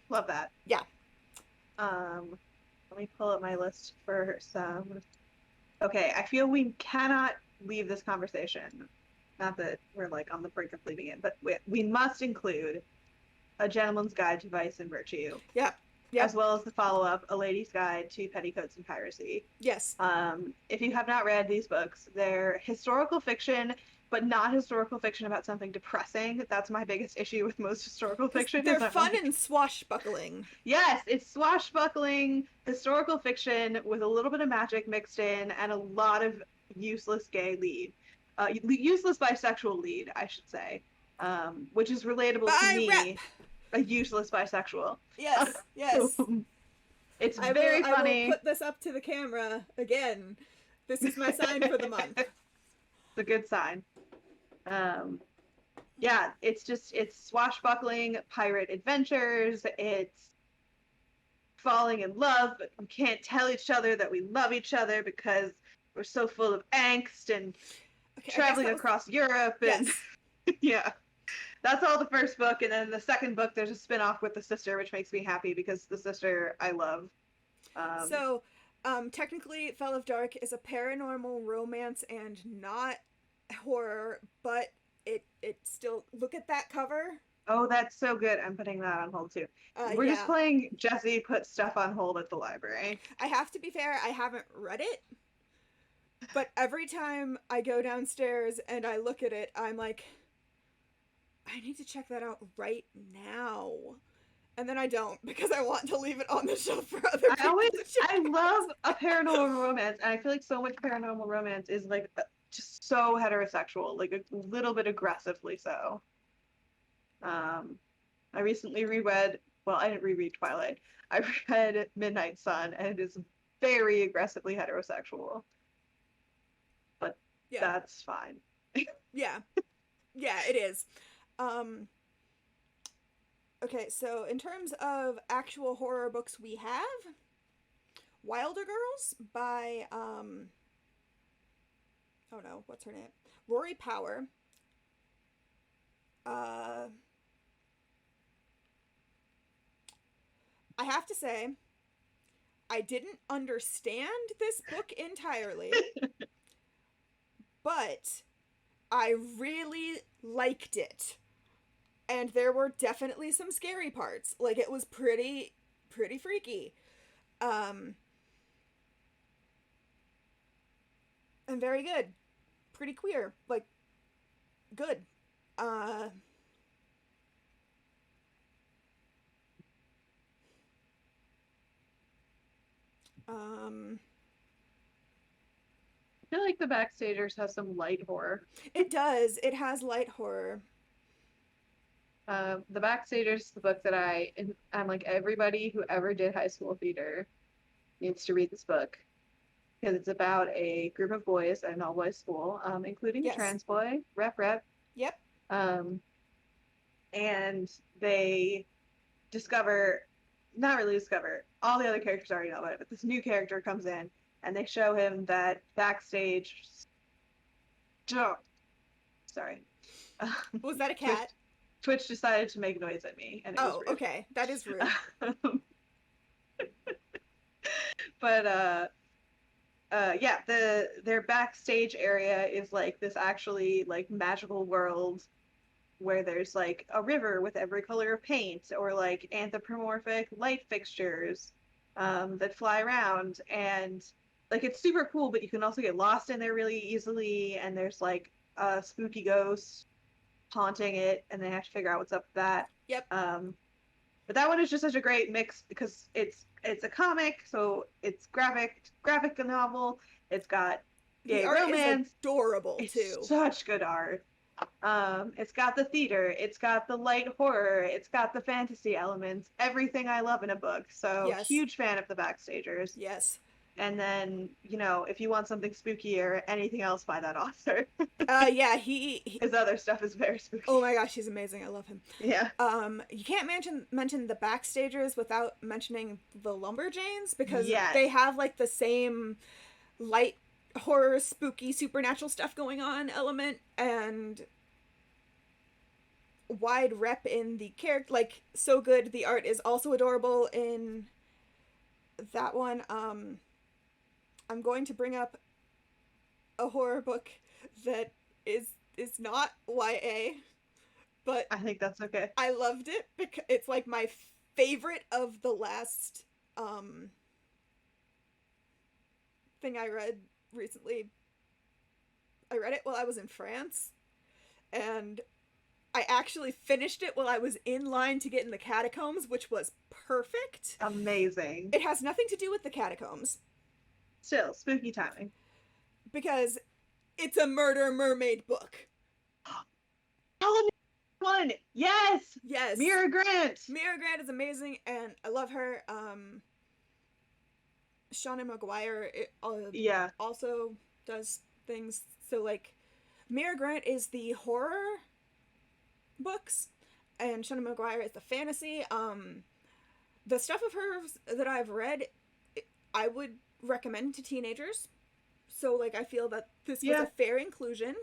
Love that.
Yeah.
Let me pull up my list for some. Okay, I feel we cannot leave this conversation. Not that we're, like, on the brink of leaving it, but we must include A Gentleman's Guide to Vice and Virtue.
Yeah.
As well as the follow-up, A Lady's Guide to Petticoats and Piracy.
Yes.
If you have not read these books, they're historical fiction, but not historical fiction about something depressing. That's my biggest issue with most historical fiction.
They're fun and swashbuckling.
Yes, it's swashbuckling historical fiction with a little bit of magic mixed in and a lot of useless gay lead. Useless bisexual lead, I should say, which is relatable to me. A useless bisexual.
Yes, yes.
It's very funny.
I will put this up to the camera again. This is my sign for the month.
It's a good sign. Yeah, it's swashbuckling pirate adventures. It's falling in love, but we can't tell each other that we love each other because we're so full of angst and traveling across Europe. And yes. Yeah. That's all the first book, and then the second book, there's a spin-off with the sister, which makes me happy because the sister I love.
Technically, Fell of Dark is a paranormal romance and not horror, but it still, look at that cover.
Oh, that's so good. I'm putting that on hold too. We're just playing Jessie put stuff on hold at the library.
I have to be fair, I haven't read it, but every time I go downstairs and I look at it, I'm like, I need to check that out right now. And then I don't, because I want to leave it on the shelf for other people to check.
I love a paranormal romance, and I feel like so much paranormal romance is, like, just so heterosexual, like, a little bit aggressively so. I recently reread, well, I didn't reread Twilight. I read Midnight Sun, and it is very aggressively heterosexual. But that's fine.
Yeah. Yeah, it is. Okay, so in terms of actual horror books we have, Wilder Girls by, oh no, what's her name? Rory Power. I have to say, I didn't understand this book entirely, but I really liked it. And there were definitely some scary parts. Like, it was pretty freaky. and very good. Pretty queer. Like, good. Uh, um,
I feel like the Backstagers has some light horror.
it does. It has light horror.
The Backstagers is the book that I'm like, everybody who ever did high school theater needs to read this book because it's about a group of boys at an all boys school, including a
Yes.
trans boy, rep.
Yep.
Um, and they discover, not really discover, all the other characters already know about it, but this new character comes in and they show him that backstage. Sorry.
Was that a cat?
Twitch decided to make noise at me, and it was rude.
Okay. That is rude.
But yeah, their backstage area is like this actually like magical world where there's like a river with every color of paint, or like anthropomorphic light fixtures that fly around, and like it's super cool, but you can also get lost in there really easily, and there's like a spooky ghost haunting it, and they have to figure out what's up with that.
Yep.
But that one is just such a great mix because it's a comic, so it's graphic novel. It's got gay romance.
Is adorable
it's
too.
Such good art. It's got the theater, it's got the light horror, it's got the fantasy elements, everything I love in a book. So
Yes.
Huge fan of the Backstagers.
Yes.
And then, if you want something spooky or anything else by that author,
Yeah,
his other stuff is very spooky.
Oh my gosh, he's amazing. I love him.
Yeah.
You can't mention the Backstagers without mentioning the Lumberjanes, because
Yes.
they have like the same light horror, spooky, supernatural stuff going on element, and wide rep in the character, like so good. The art is also adorable in that one. I'm going to bring up a horror book that is not YA, but
I think that's okay.
I loved it because it's like my favorite of the last thing I read recently. I read it while I was in France, and I actually finished it while I was in line to get in the catacombs, which was perfect.
Amazing.
It has nothing to do with the catacombs.
Still, spooky timing.
Because it's a murder mermaid book.
One! Yes!
Yes.
Mira Grant!
Mira Grant is amazing, and I love her. Shauna Maguire
Yeah.
also does things. So, like, Mira Grant is the horror books, and Shauna Maguire is the fantasy. The stuff of hers that I've read, I would recommend to teenagers. So, like, I feel that this was a fair inclusion.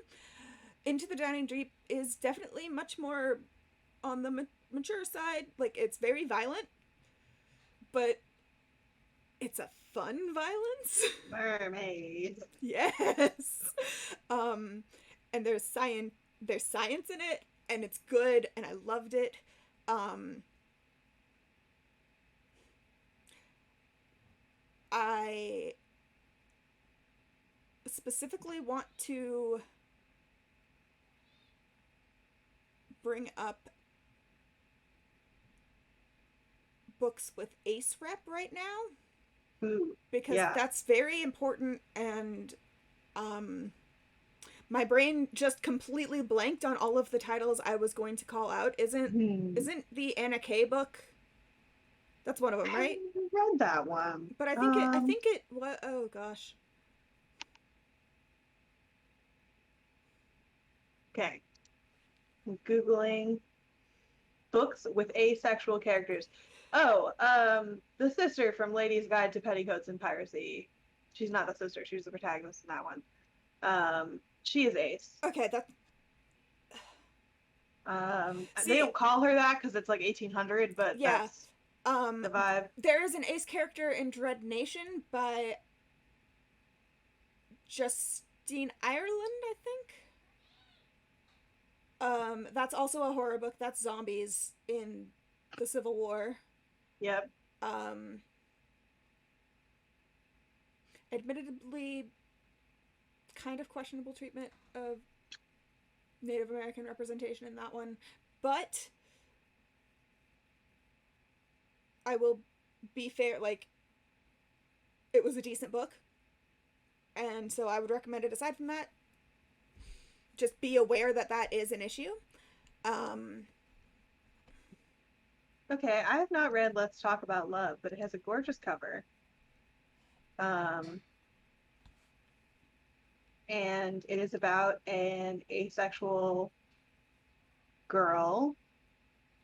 Into the Dining Deep is definitely much more on the mature side. Like, it's very violent, but it's a fun violence.
Mermaids.
Yes. And there's science in it, and it's good, and I loved it. I specifically want to bring up books with ace rep right now.
Ooh,
because that's very important, and my brain just completely blanked on all of the titles I was going to call out. Isn't the Anna Kay book? That's one of them, right?
I haven't read that one.
But I think it what oh gosh.
Okay. I'm Googling books with asexual characters. Oh, the sister from Lady's Guide to Petticoats and Piracy. She's not the sister, she's the protagonist in that one. She is ace.
Okay, that
they don't call her that because it's like 1800, but that's the vibe.
There is an ace character in Dread Nation by Justine Ireland, I think. That's also a horror book. That's zombies in the Civil War.
Yep.
Admittedly, kind of questionable treatment of Native American representation in that one, but I will be fair, like, it was a decent book, and so I would recommend it. Aside from that, just be aware that that is an issue.
Okay, I have not read Let's Talk About Love, but it has a gorgeous cover. And it is about an asexual girl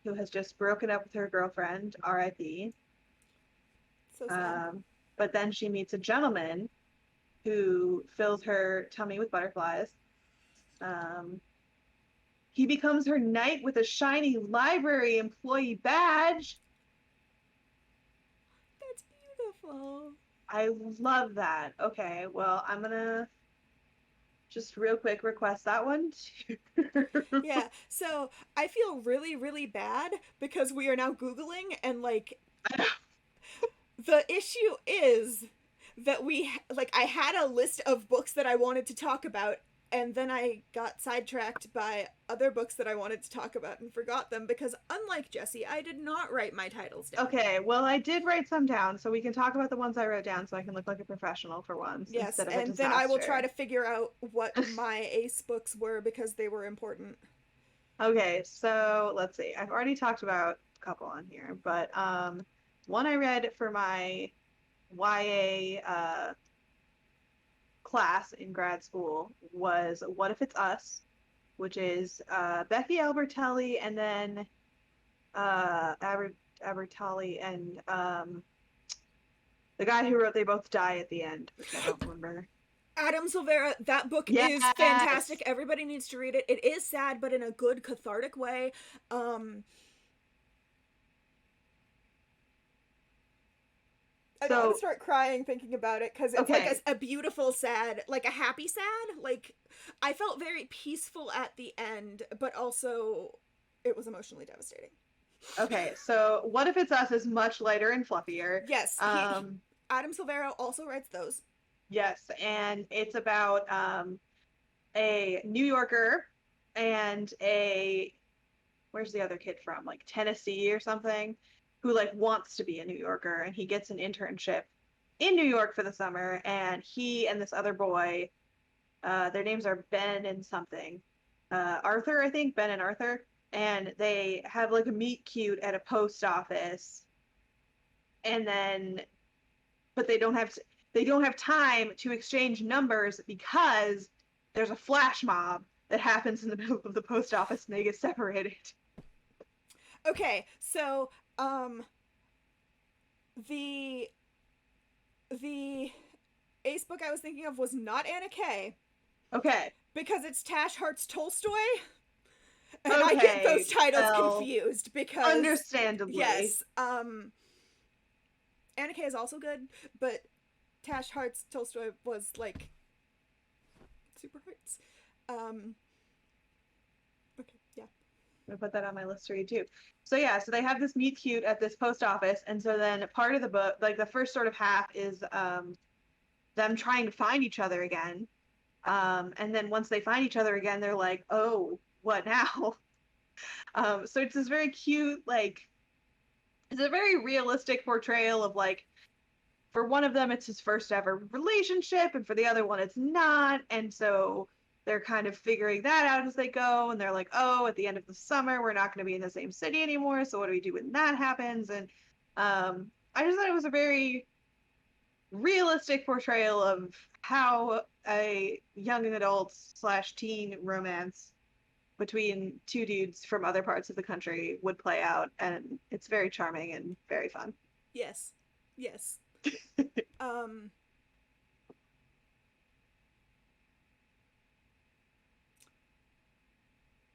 who has just broken up with her girlfriend, R.I.P.
So sad.
But then she meets a gentleman who fills her tummy with butterflies. He becomes her knight with a shiny library employee badge.
That's beautiful.
I love that. Okay, well, I'm gonna just real quick request that one too.
Yeah, so I feel really, really bad because we are now Googling, and like, the issue is that I had a list of books that I wanted to talk about, and then I got sidetracked by other books that I wanted to talk about and forgot them because, unlike Jessie, I did not write my titles down.
Okay, well, I did write some down, so we can talk about the ones I wrote down so I can look like a professional for once
Yes,
instead of a
and
disaster.
then I will try to figure out what my ace books were because they were important.
Okay, so let's see. I've already talked about a couple on here, but one I read for my YA class in grad school was What If It's Us, which is Becky Albertelli and then Albertelli and the guy who wrote They Both Die at the End, which I don't remember.
Adam Silvera, that book
Yes!
is fantastic. Everybody needs to read it. It is sad, but in a good, cathartic way. I don't want to start crying thinking about it because it's like a beautiful sad, like a happy sad. Like, I felt very peaceful at the end, but also it was emotionally devastating.
Okay, so What If It's Us is much lighter and fluffier.
Yes, Adam Silvera also writes those.
Yes, and it's about a New Yorker and where's the other kid from? Like Tennessee or something, who like wants to be a New Yorker, and he gets an internship in New York for the summer, and he and this other boy, their names are Ben and something. Arthur, I think, Ben and Arthur, and they have like a meet cute at a post office, and then but they don't have time to exchange numbers because there's a flash mob that happens in the middle of the post office and they get separated.
Okay, so the ace book I was thinking of was not Anna Kay.
Okay.
Because it's Tash Hart's Tolstoy. And I get those titles confused because
understandably.
Yes. Anna Kay is also good, but Tash Hart's Tolstoy was like super hearts. Okay, yeah.
I'm gonna put that on my list to read too. So yeah, so they have this meet cute at this post office, and so then part of the book, like the first sort of half, is them trying to find each other again. And then once they find each other again, they're like, oh, what now? So it's this very cute, like, it's a very realistic portrayal of like, for one of them, it's his first ever relationship, and for the other one, it's not. And so they're kind of figuring that out as they go, and they're like, oh, at the end of the summer, we're not going to be in the same city anymore, so what do we do when that happens? And I just thought it was a very realistic portrayal of how a young adult / teen romance between two dudes from other parts of the country would play out, and it's very charming and very fun.
Yes. Yes.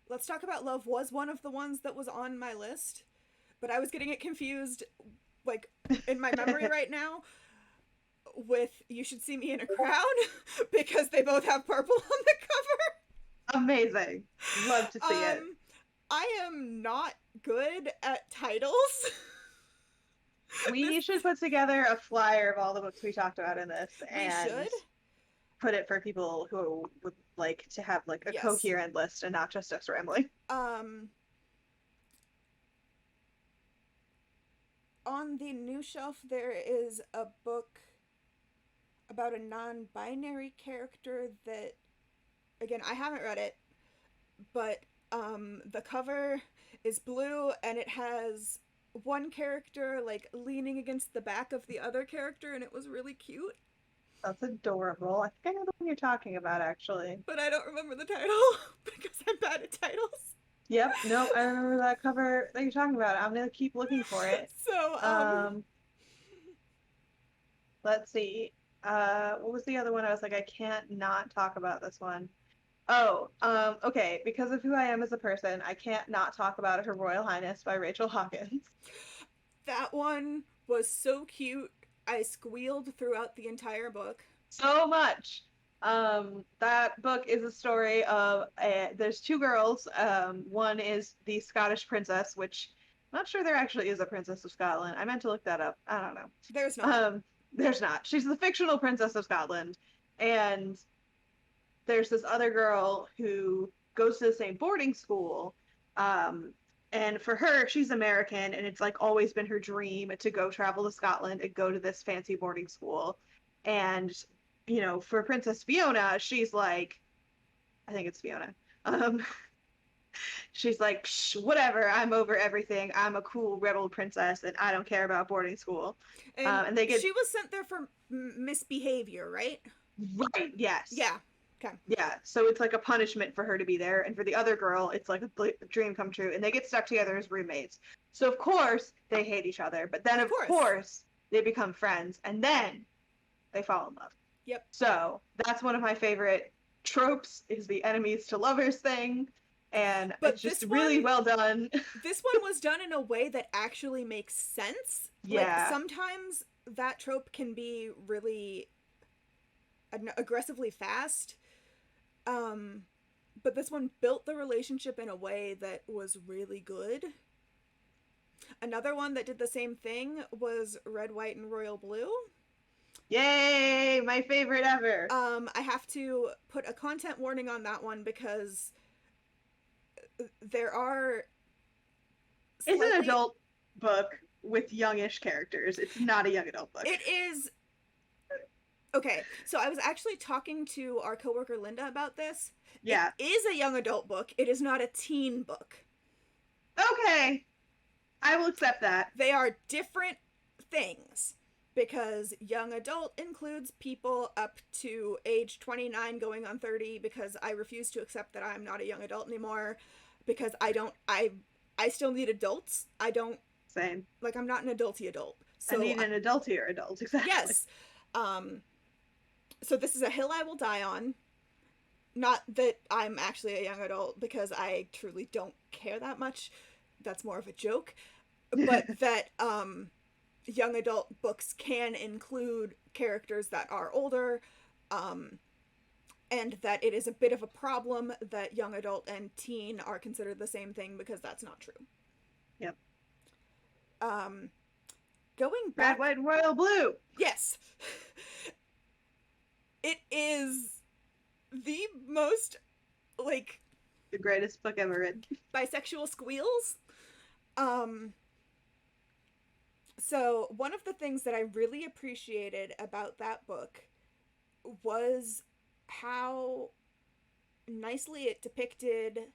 Let's Talk About Love was one of the ones that was on my list, but I was getting it confused, like, in my memory right now, with You Should See Me in a Crown, because they both have purple on the cover.
Amazing. Love to see it.
I am not good at titles.
We should put together a flyer of all the books we talked about in this. And
we should.
put it for people who would like to have like a
Yes.
coherent list and not just us rambling.
On the new shelf, there is a book about a non-binary character that, again, I haven't read it, but the cover is blue and it has one character like leaning against the back of the other character, and it was really cute.
That's adorable. I think I know the one you're talking about, actually.
But I don't remember the title because I'm bad at titles.
Yep, no, I remember that cover that you're talking about. I'm gonna keep looking for it.
So,
let's see. What was the other one? I was like, I can't not talk about this one. Oh, okay. Because of who I am as a person, I can't not talk about Her Royal Highness by Rachel Hawkins.
that one was so cute. I squealed throughout the entire book.
So much. That book is a story of there's two girls. One is the Scottish princess, which I'm not sure there actually is a princess of Scotland. I meant to look that up. I don't know.
There's not.
There's not. She's the fictional princess of Scotland, and there's this other girl who goes to the same boarding school. And for her, she's American, and it's like always been her dream to go travel to Scotland and go to this fancy boarding school. And, you know, for Princess Fiona, she's like, I think it's Fiona. She's like, whatever, I'm over everything. I'm a cool rebel princess, and I don't care about boarding school.
And she was sent there for misbehavior, right?
Right, yes.
Yeah. Okay.
Yeah, so it's like a punishment for her to be there, and for the other girl, it's like a dream come true, and they get stuck together as roommates. So of course they hate each other, but then of course they become friends, and then they fall in love.
Yep.
So that's one of my favorite tropes, is the enemies to lovers thing, and it's just really well done.
This one was done in a way that actually makes sense.
Yeah.
Like, sometimes that trope can be really aggressively fast. But this one built the relationship in a way that was really good. Another one that did the same thing was Red, White, and Royal Blue.
Yay! My favorite ever!
I have to put a content warning on that one because there are
It's an adult book with youngish characters. It's not a young adult book.
It is. Okay, so I was actually talking to our coworker Linda about this.
Yeah.
It is a young adult book. It is not a teen book.
Okay. I will accept that.
They are different things, because young adult includes people up to age 29 going on 30, because I refuse to accept that I'm not a young adult anymore, because I still need adults. I don't...
Same.
Like, I'm not an adulty adult. So
I need an adultier adult, exactly.
Yes. So this is a hill I will die on. Not that I'm actually a young adult, because I truly don't care that much. That's more of a joke. But that young adult books can include characters that are older, and that it is a bit of a problem that young adult and teen are considered the same thing, because that's not true.
Yep.
Going back...
Red, White, and Royal Blue!
Yes! It is the most, like...
The greatest book ever written.
Bisexual squeals. So, one of the things that I really appreciated about that book was how nicely it depicted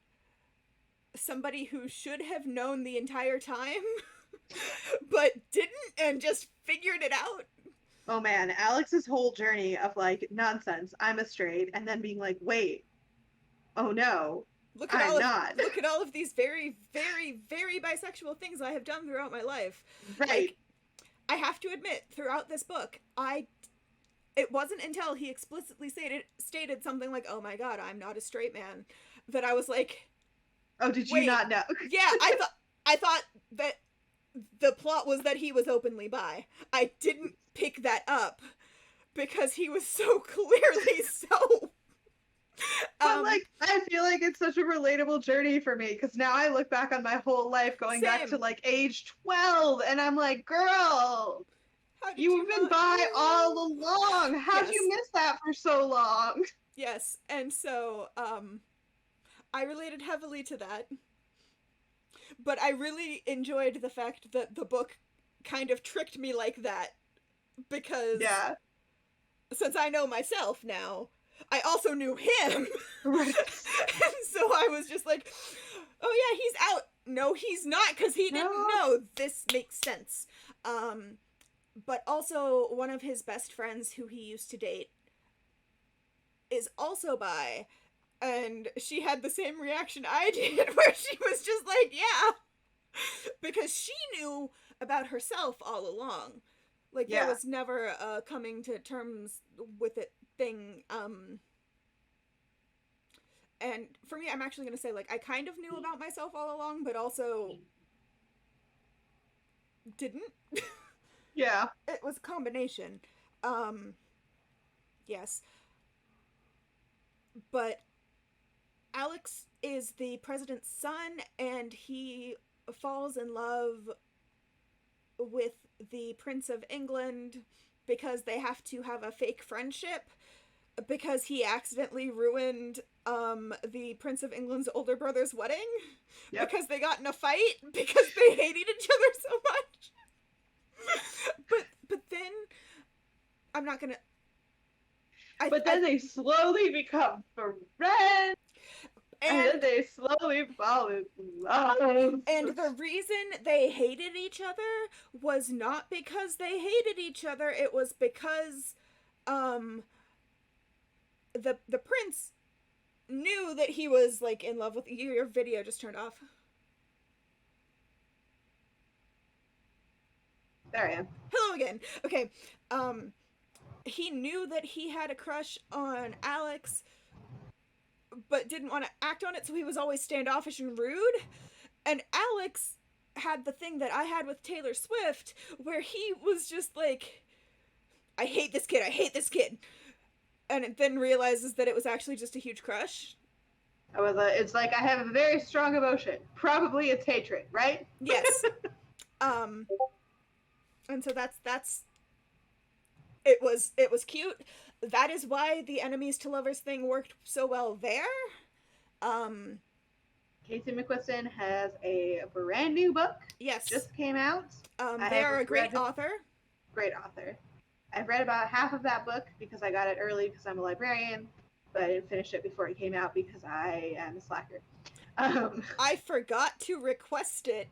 somebody who should have known the entire time, but didn't, and just figured it out.
Oh man, Alex's whole journey of like, nonsense, I'm a straight, and then being like, wait, oh no,
Look at all of these very, very, very bisexual things I have done throughout my life.
Right.
Like, I have to admit, throughout this book, it wasn't until he explicitly stated something like, "Oh my god, I'm not a straight man," that I was like,
"Oh, did you not know?"
Yeah, I thought that the plot was that he was openly bi. I didn't pick that up because he was so clearly so.
But like, I feel like it's such a relatable journey for me, because now I look back on my whole life going back to like age 12, and I'm like, girl.
How did
You've been
not
by
know?
all along. How'd you miss that for so long?
Yes, and so I related heavily to that. But I really enjoyed the fact that the book kind of tricked me like that, because
Yeah.
since I know myself now, I also knew him.
Right.
And so I was just like, oh yeah, he's out. No, he's not, because he didn't know. This makes sense. But also, one of his best friends who he used to date is also bi, and she had the same reaction I did, where she was just like, yeah, because she knew about herself all along. Like, there was never a coming to terms with it thing. And for me, I'm actually going to say, like, I kind of knew about myself all along, but also didn't.
Yeah.
It was a combination. Yes. But Alex is the president's son, and he falls in love with the Prince of England because they have to have a fake friendship, because he accidentally ruined the Prince of England's older brother's wedding. Yep. Because they got in a fight because they hated each other so much. but then I'm not gonna.
But then they slowly become friends. And then they slowly fall in love.
And the reason they hated each other was not because they hated each other. It was because the prince knew that he was, like, in love with you. Your video just turned off.
There I am.
Hello again. Okay. He knew that he had a crush on Alex, but didn't want to act on it, so he was always standoffish and rude. And Alex had the thing that I had with Taylor Swift, where he was just like, I hate this kid, I hate this kid. And it then realizes that it was actually just a huge crush.
It's like, I have a very strong emotion. Probably it's hatred, right?
Yes. And so that's it was cute. That is why the enemies to lovers thing worked so well there.
Casey McQuiston has a brand new book.
Yes.
Just came out.
They are a great author.
Great author. I've read about half of that book because I got it early because I'm a librarian, but I didn't finish it before it came out because I am a slacker.
I forgot to request it,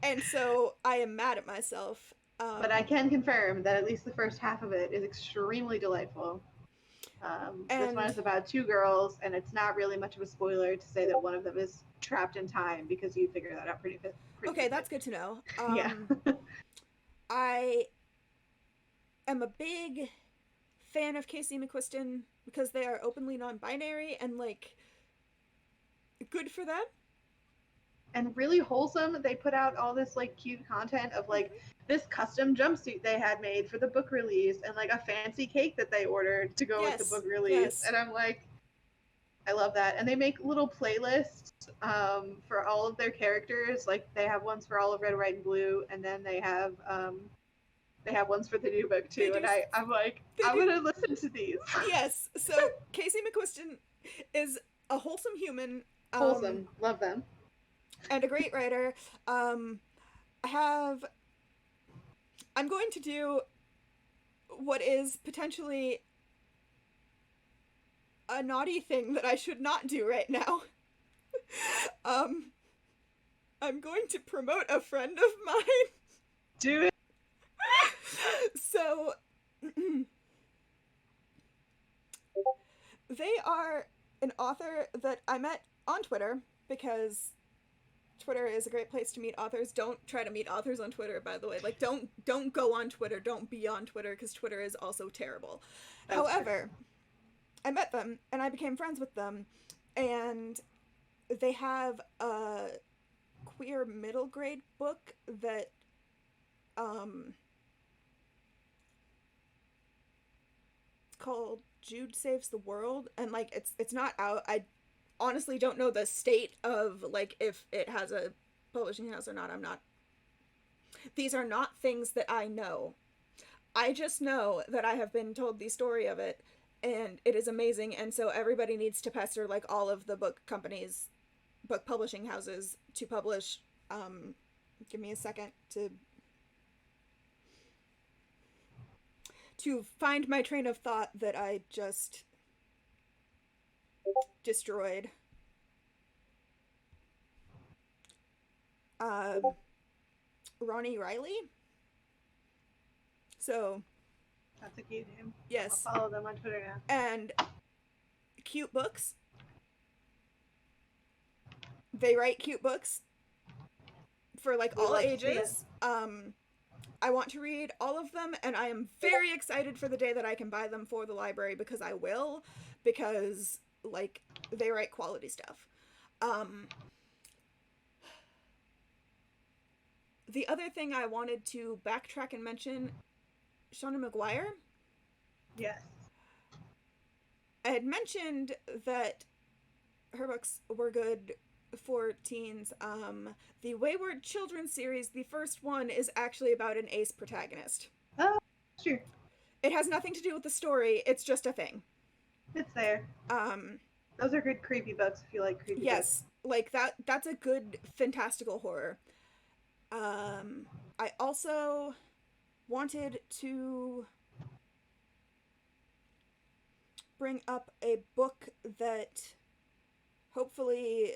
and so I am mad at myself.
But I can confirm that at least the first half of it is extremely delightful. This one is about two girls, and it's not really much of a spoiler to say that one of them is trapped in time, because you figure that out pretty okay,
quickly. That's good to know.
Yeah.
I am a big fan of Casey McQuiston because they are openly non-binary, and, like, good for them.
And really wholesome. They put out all this, like, cute content of, like, this custom jumpsuit they had made for the book release, and, like, a fancy cake that they ordered to go with the book release. Yes. And I'm like, I love that. And they make little playlists for all of their characters. Like, they have ones for all of Red, White, and Blue, and then they have ones for the new book too. And I'm like, I'm gonna listen to these. Yes.
So Casey McQuiston is a wholesome human.
Wholesome. Love them.
And a great writer. I'm going to do what is potentially a naughty thing that I should not do right now. I'm going to promote a friend of mine.
Do it.
So, they are an author that I met on Twitter, because Twitter is a great place to meet authors. Don't try to meet authors on Twitter, by the way. Like, don't go on Twitter. Don't be on Twitter, because Twitter is also terrible. However, I met them, and I became friends with them, and they have a queer middle grade book that, it's called Jude Saves the World, and, like, it's not out. I honestly don't know the state of, like, if it has a publishing house or not. These are not things that I know. I just know that I have been told the story of it, and it is amazing, and so everybody needs to pester like all of the book companies, book publishing houses to publish. Give me a second to find my train of thought that I just destroyed. Ronnie Riley. So,
That's a cute name.
yes.
I'll follow them on Twitter now.
And cute books. They write cute books for like all ages. I want to read all of them, and I am very excited for the day that I can buy them for the library, because I will, because like they write quality stuff. The other thing I wanted to backtrack and mention, Shauna McGuire.
Yes.
I had mentioned that her books were good for teens. The Wayward Children series, the first one, is actually about an ace protagonist.
Oh, sure.
It has nothing to do with the story, it's just a thing.
It's there. Those are good creepy books if you like creepy books.
Yes, like that's a good fantastical horror. I also wanted to bring up a book that hopefully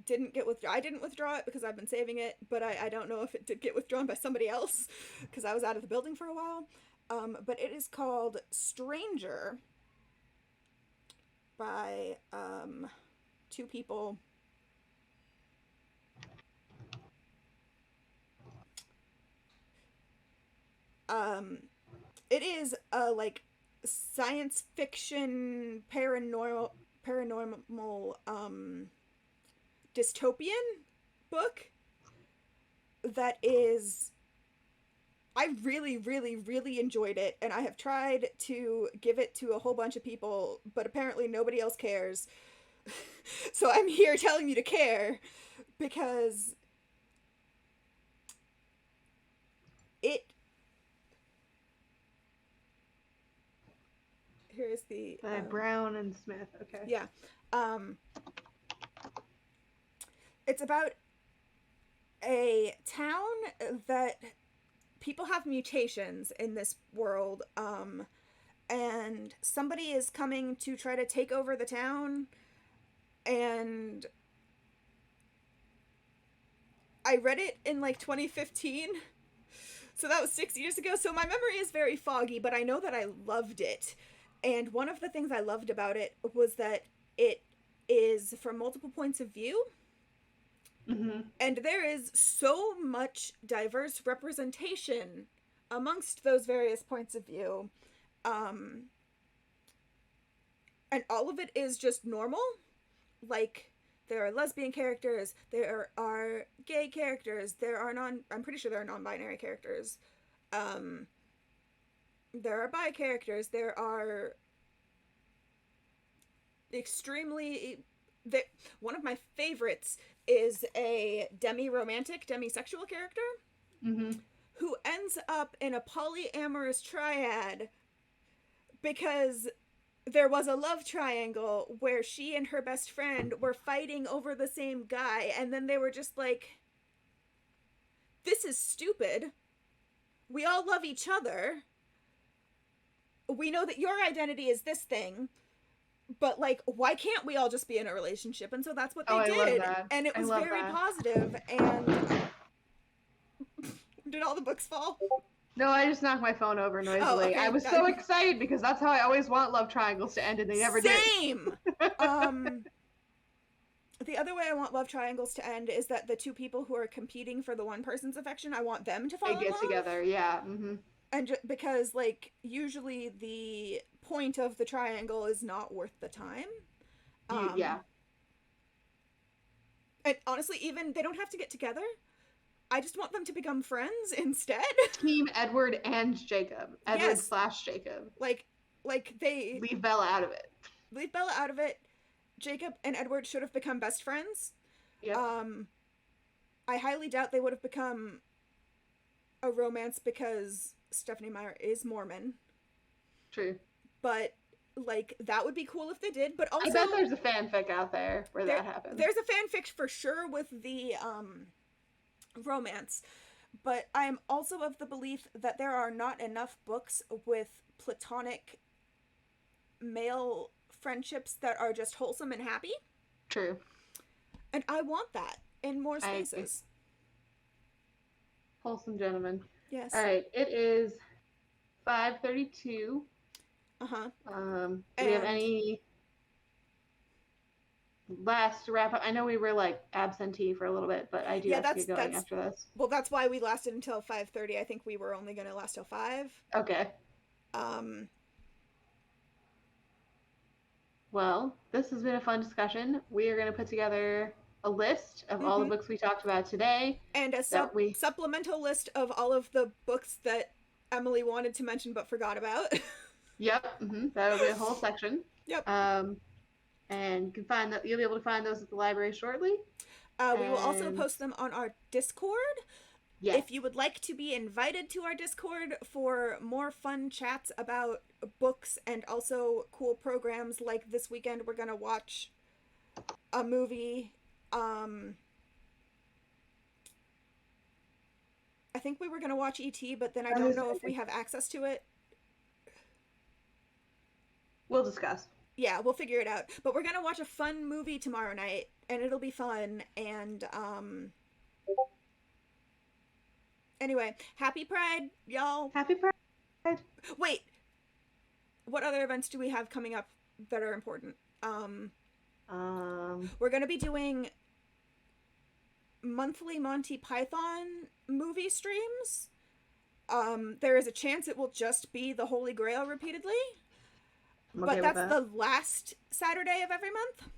didn't get withdrawn. I didn't withdraw it because I've been saving it, but I don't know if it did get withdrawn by somebody else because I was out of the building for a while. But it is called Stranger by two people. It is a like science fiction paranormal dystopian book that is, I really, really, really enjoyed it, and I have tried to give it to a whole bunch of people, but apparently nobody else cares. So I'm here telling you to care, because it... Here's the...
Brown and Smith, okay.
Yeah. It's about a town that people have mutations in this world, and somebody is coming to try to take over the town, and I read it in like 2015, so that was 6 years ago, so my memory is very foggy, but I know that I loved it. And one of the things I loved about it was that it is from multiple points of view.
Mm-hmm.
And there is so much diverse representation amongst those various points of view. And all of it is just normal. Like, there are lesbian characters, there are gay characters, I'm pretty sure there are non-binary characters. There are bi characters, there are extremely... One of my favorites is a demi-romantic, demisexual character,
mm-hmm.
who ends up in a polyamorous triad because there was a love triangle where she and her best friend were fighting over the same guy, and then they were just like, this is stupid. We all love each other. We know that your identity is this thing, but like, why can't we all just be in a relationship? And so that's what they did. And it was very positive. And did all the books fall?
No, I just knocked my phone over noisily.
Oh, okay.
I was so excited because that's how I always want love triangles to end, and they never did.
Same! The other way I want love triangles to end is that the two people who are competing for the one person's affection, I want them to fall in love.
They get together, yeah. Mm-hmm.
And because, like, usually the point of the triangle is not worth the time.
Yeah.
And honestly, even, they don't have to get together. I just want them to become friends instead.
Team Edward and Jacob. Edward/Jacob.
Like they...
Leave Bella out of it.
Leave Bella out of it. Jacob and Edward should have become best friends.
Yep.
I highly doubt they would have become a romance because Stephanie Meyer is Mormon.
True.
But like that would be cool if they did. But also,
I bet there's a fanfic out there where that happens.
There's a fanfic for sure with the romance. But I am also of the belief that there are not enough books with platonic male friendships that are just wholesome and happy.
True.
And I want that in more spaces.
Wholesome gentlemen.
Yes.
All right. It is 5:32.
Uh-huh.
Do we have any last wrap up? I know we were like absentee for a little bit, but I do have to get going after this.
Well, that's why we lasted until 5:30. I think we were only going to last till 5.
Okay. Well, this has been a fun discussion. We are going to put together a list of all the books we talked about today.
And a supplemental list of all of the books that Emily wanted to mention but forgot about.
Yep. That'll be a whole section.
Yep.
And you can find that. You'll be able to find those at the library shortly.
We will also post them on our Discord.
Yes.
If you would like to be invited to our Discord for more fun chats about books and also cool programs, like this weekend we're going to watch a movie. I think we were going to watch E.T., but then I don't know if we have access to it.
We'll discuss.
Yeah, we'll figure it out. But we're going to watch a fun movie tomorrow night, and it'll be fun. And, anyway, happy Pride, y'all.
Happy Pride.
Wait. What other events do we have coming up that are important? We're going to be doing monthly Monty Python movie streams. There is a chance it will just be the Holy Grail repeatedly. But that's the last Saturday of every month.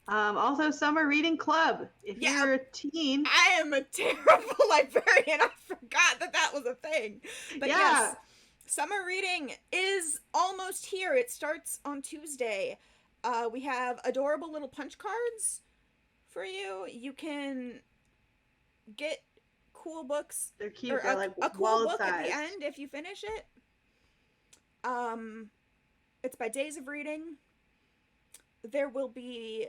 Also, Summer Reading Club. If you're a teen.
I am a terrible librarian. I forgot that was a thing. But yes, Summer Reading is almost here. It starts on Tuesday. We have adorable little punch cards for you. You can get cool books.
They're cute. They're like
a cool book at the end if you finish it. It's by days of reading. There will be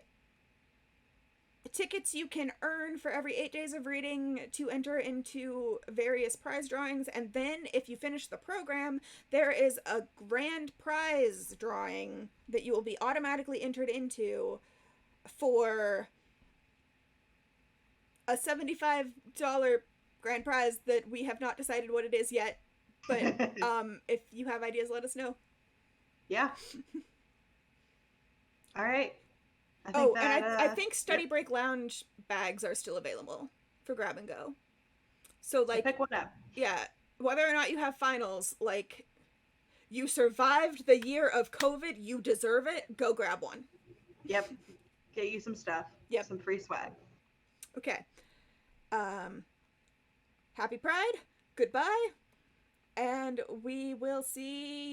tickets you can earn for every 8 days of reading to enter into various prize drawings. And then if you finish the program, there is a grand prize drawing that you will be automatically entered into for a $75 grand prize that we have not decided what it is yet. But if you have ideas, let us know.
Yeah. All right.
I think Study Break Lounge bags are still available for grab and go. So like,
pick one up.
Yeah, whether or not you have finals, like, you survived the year of COVID, you deserve it. Go grab one.
Yep. Get you some stuff.
Yep.
Some free swag.
Okay. Happy Pride. Goodbye. And we will see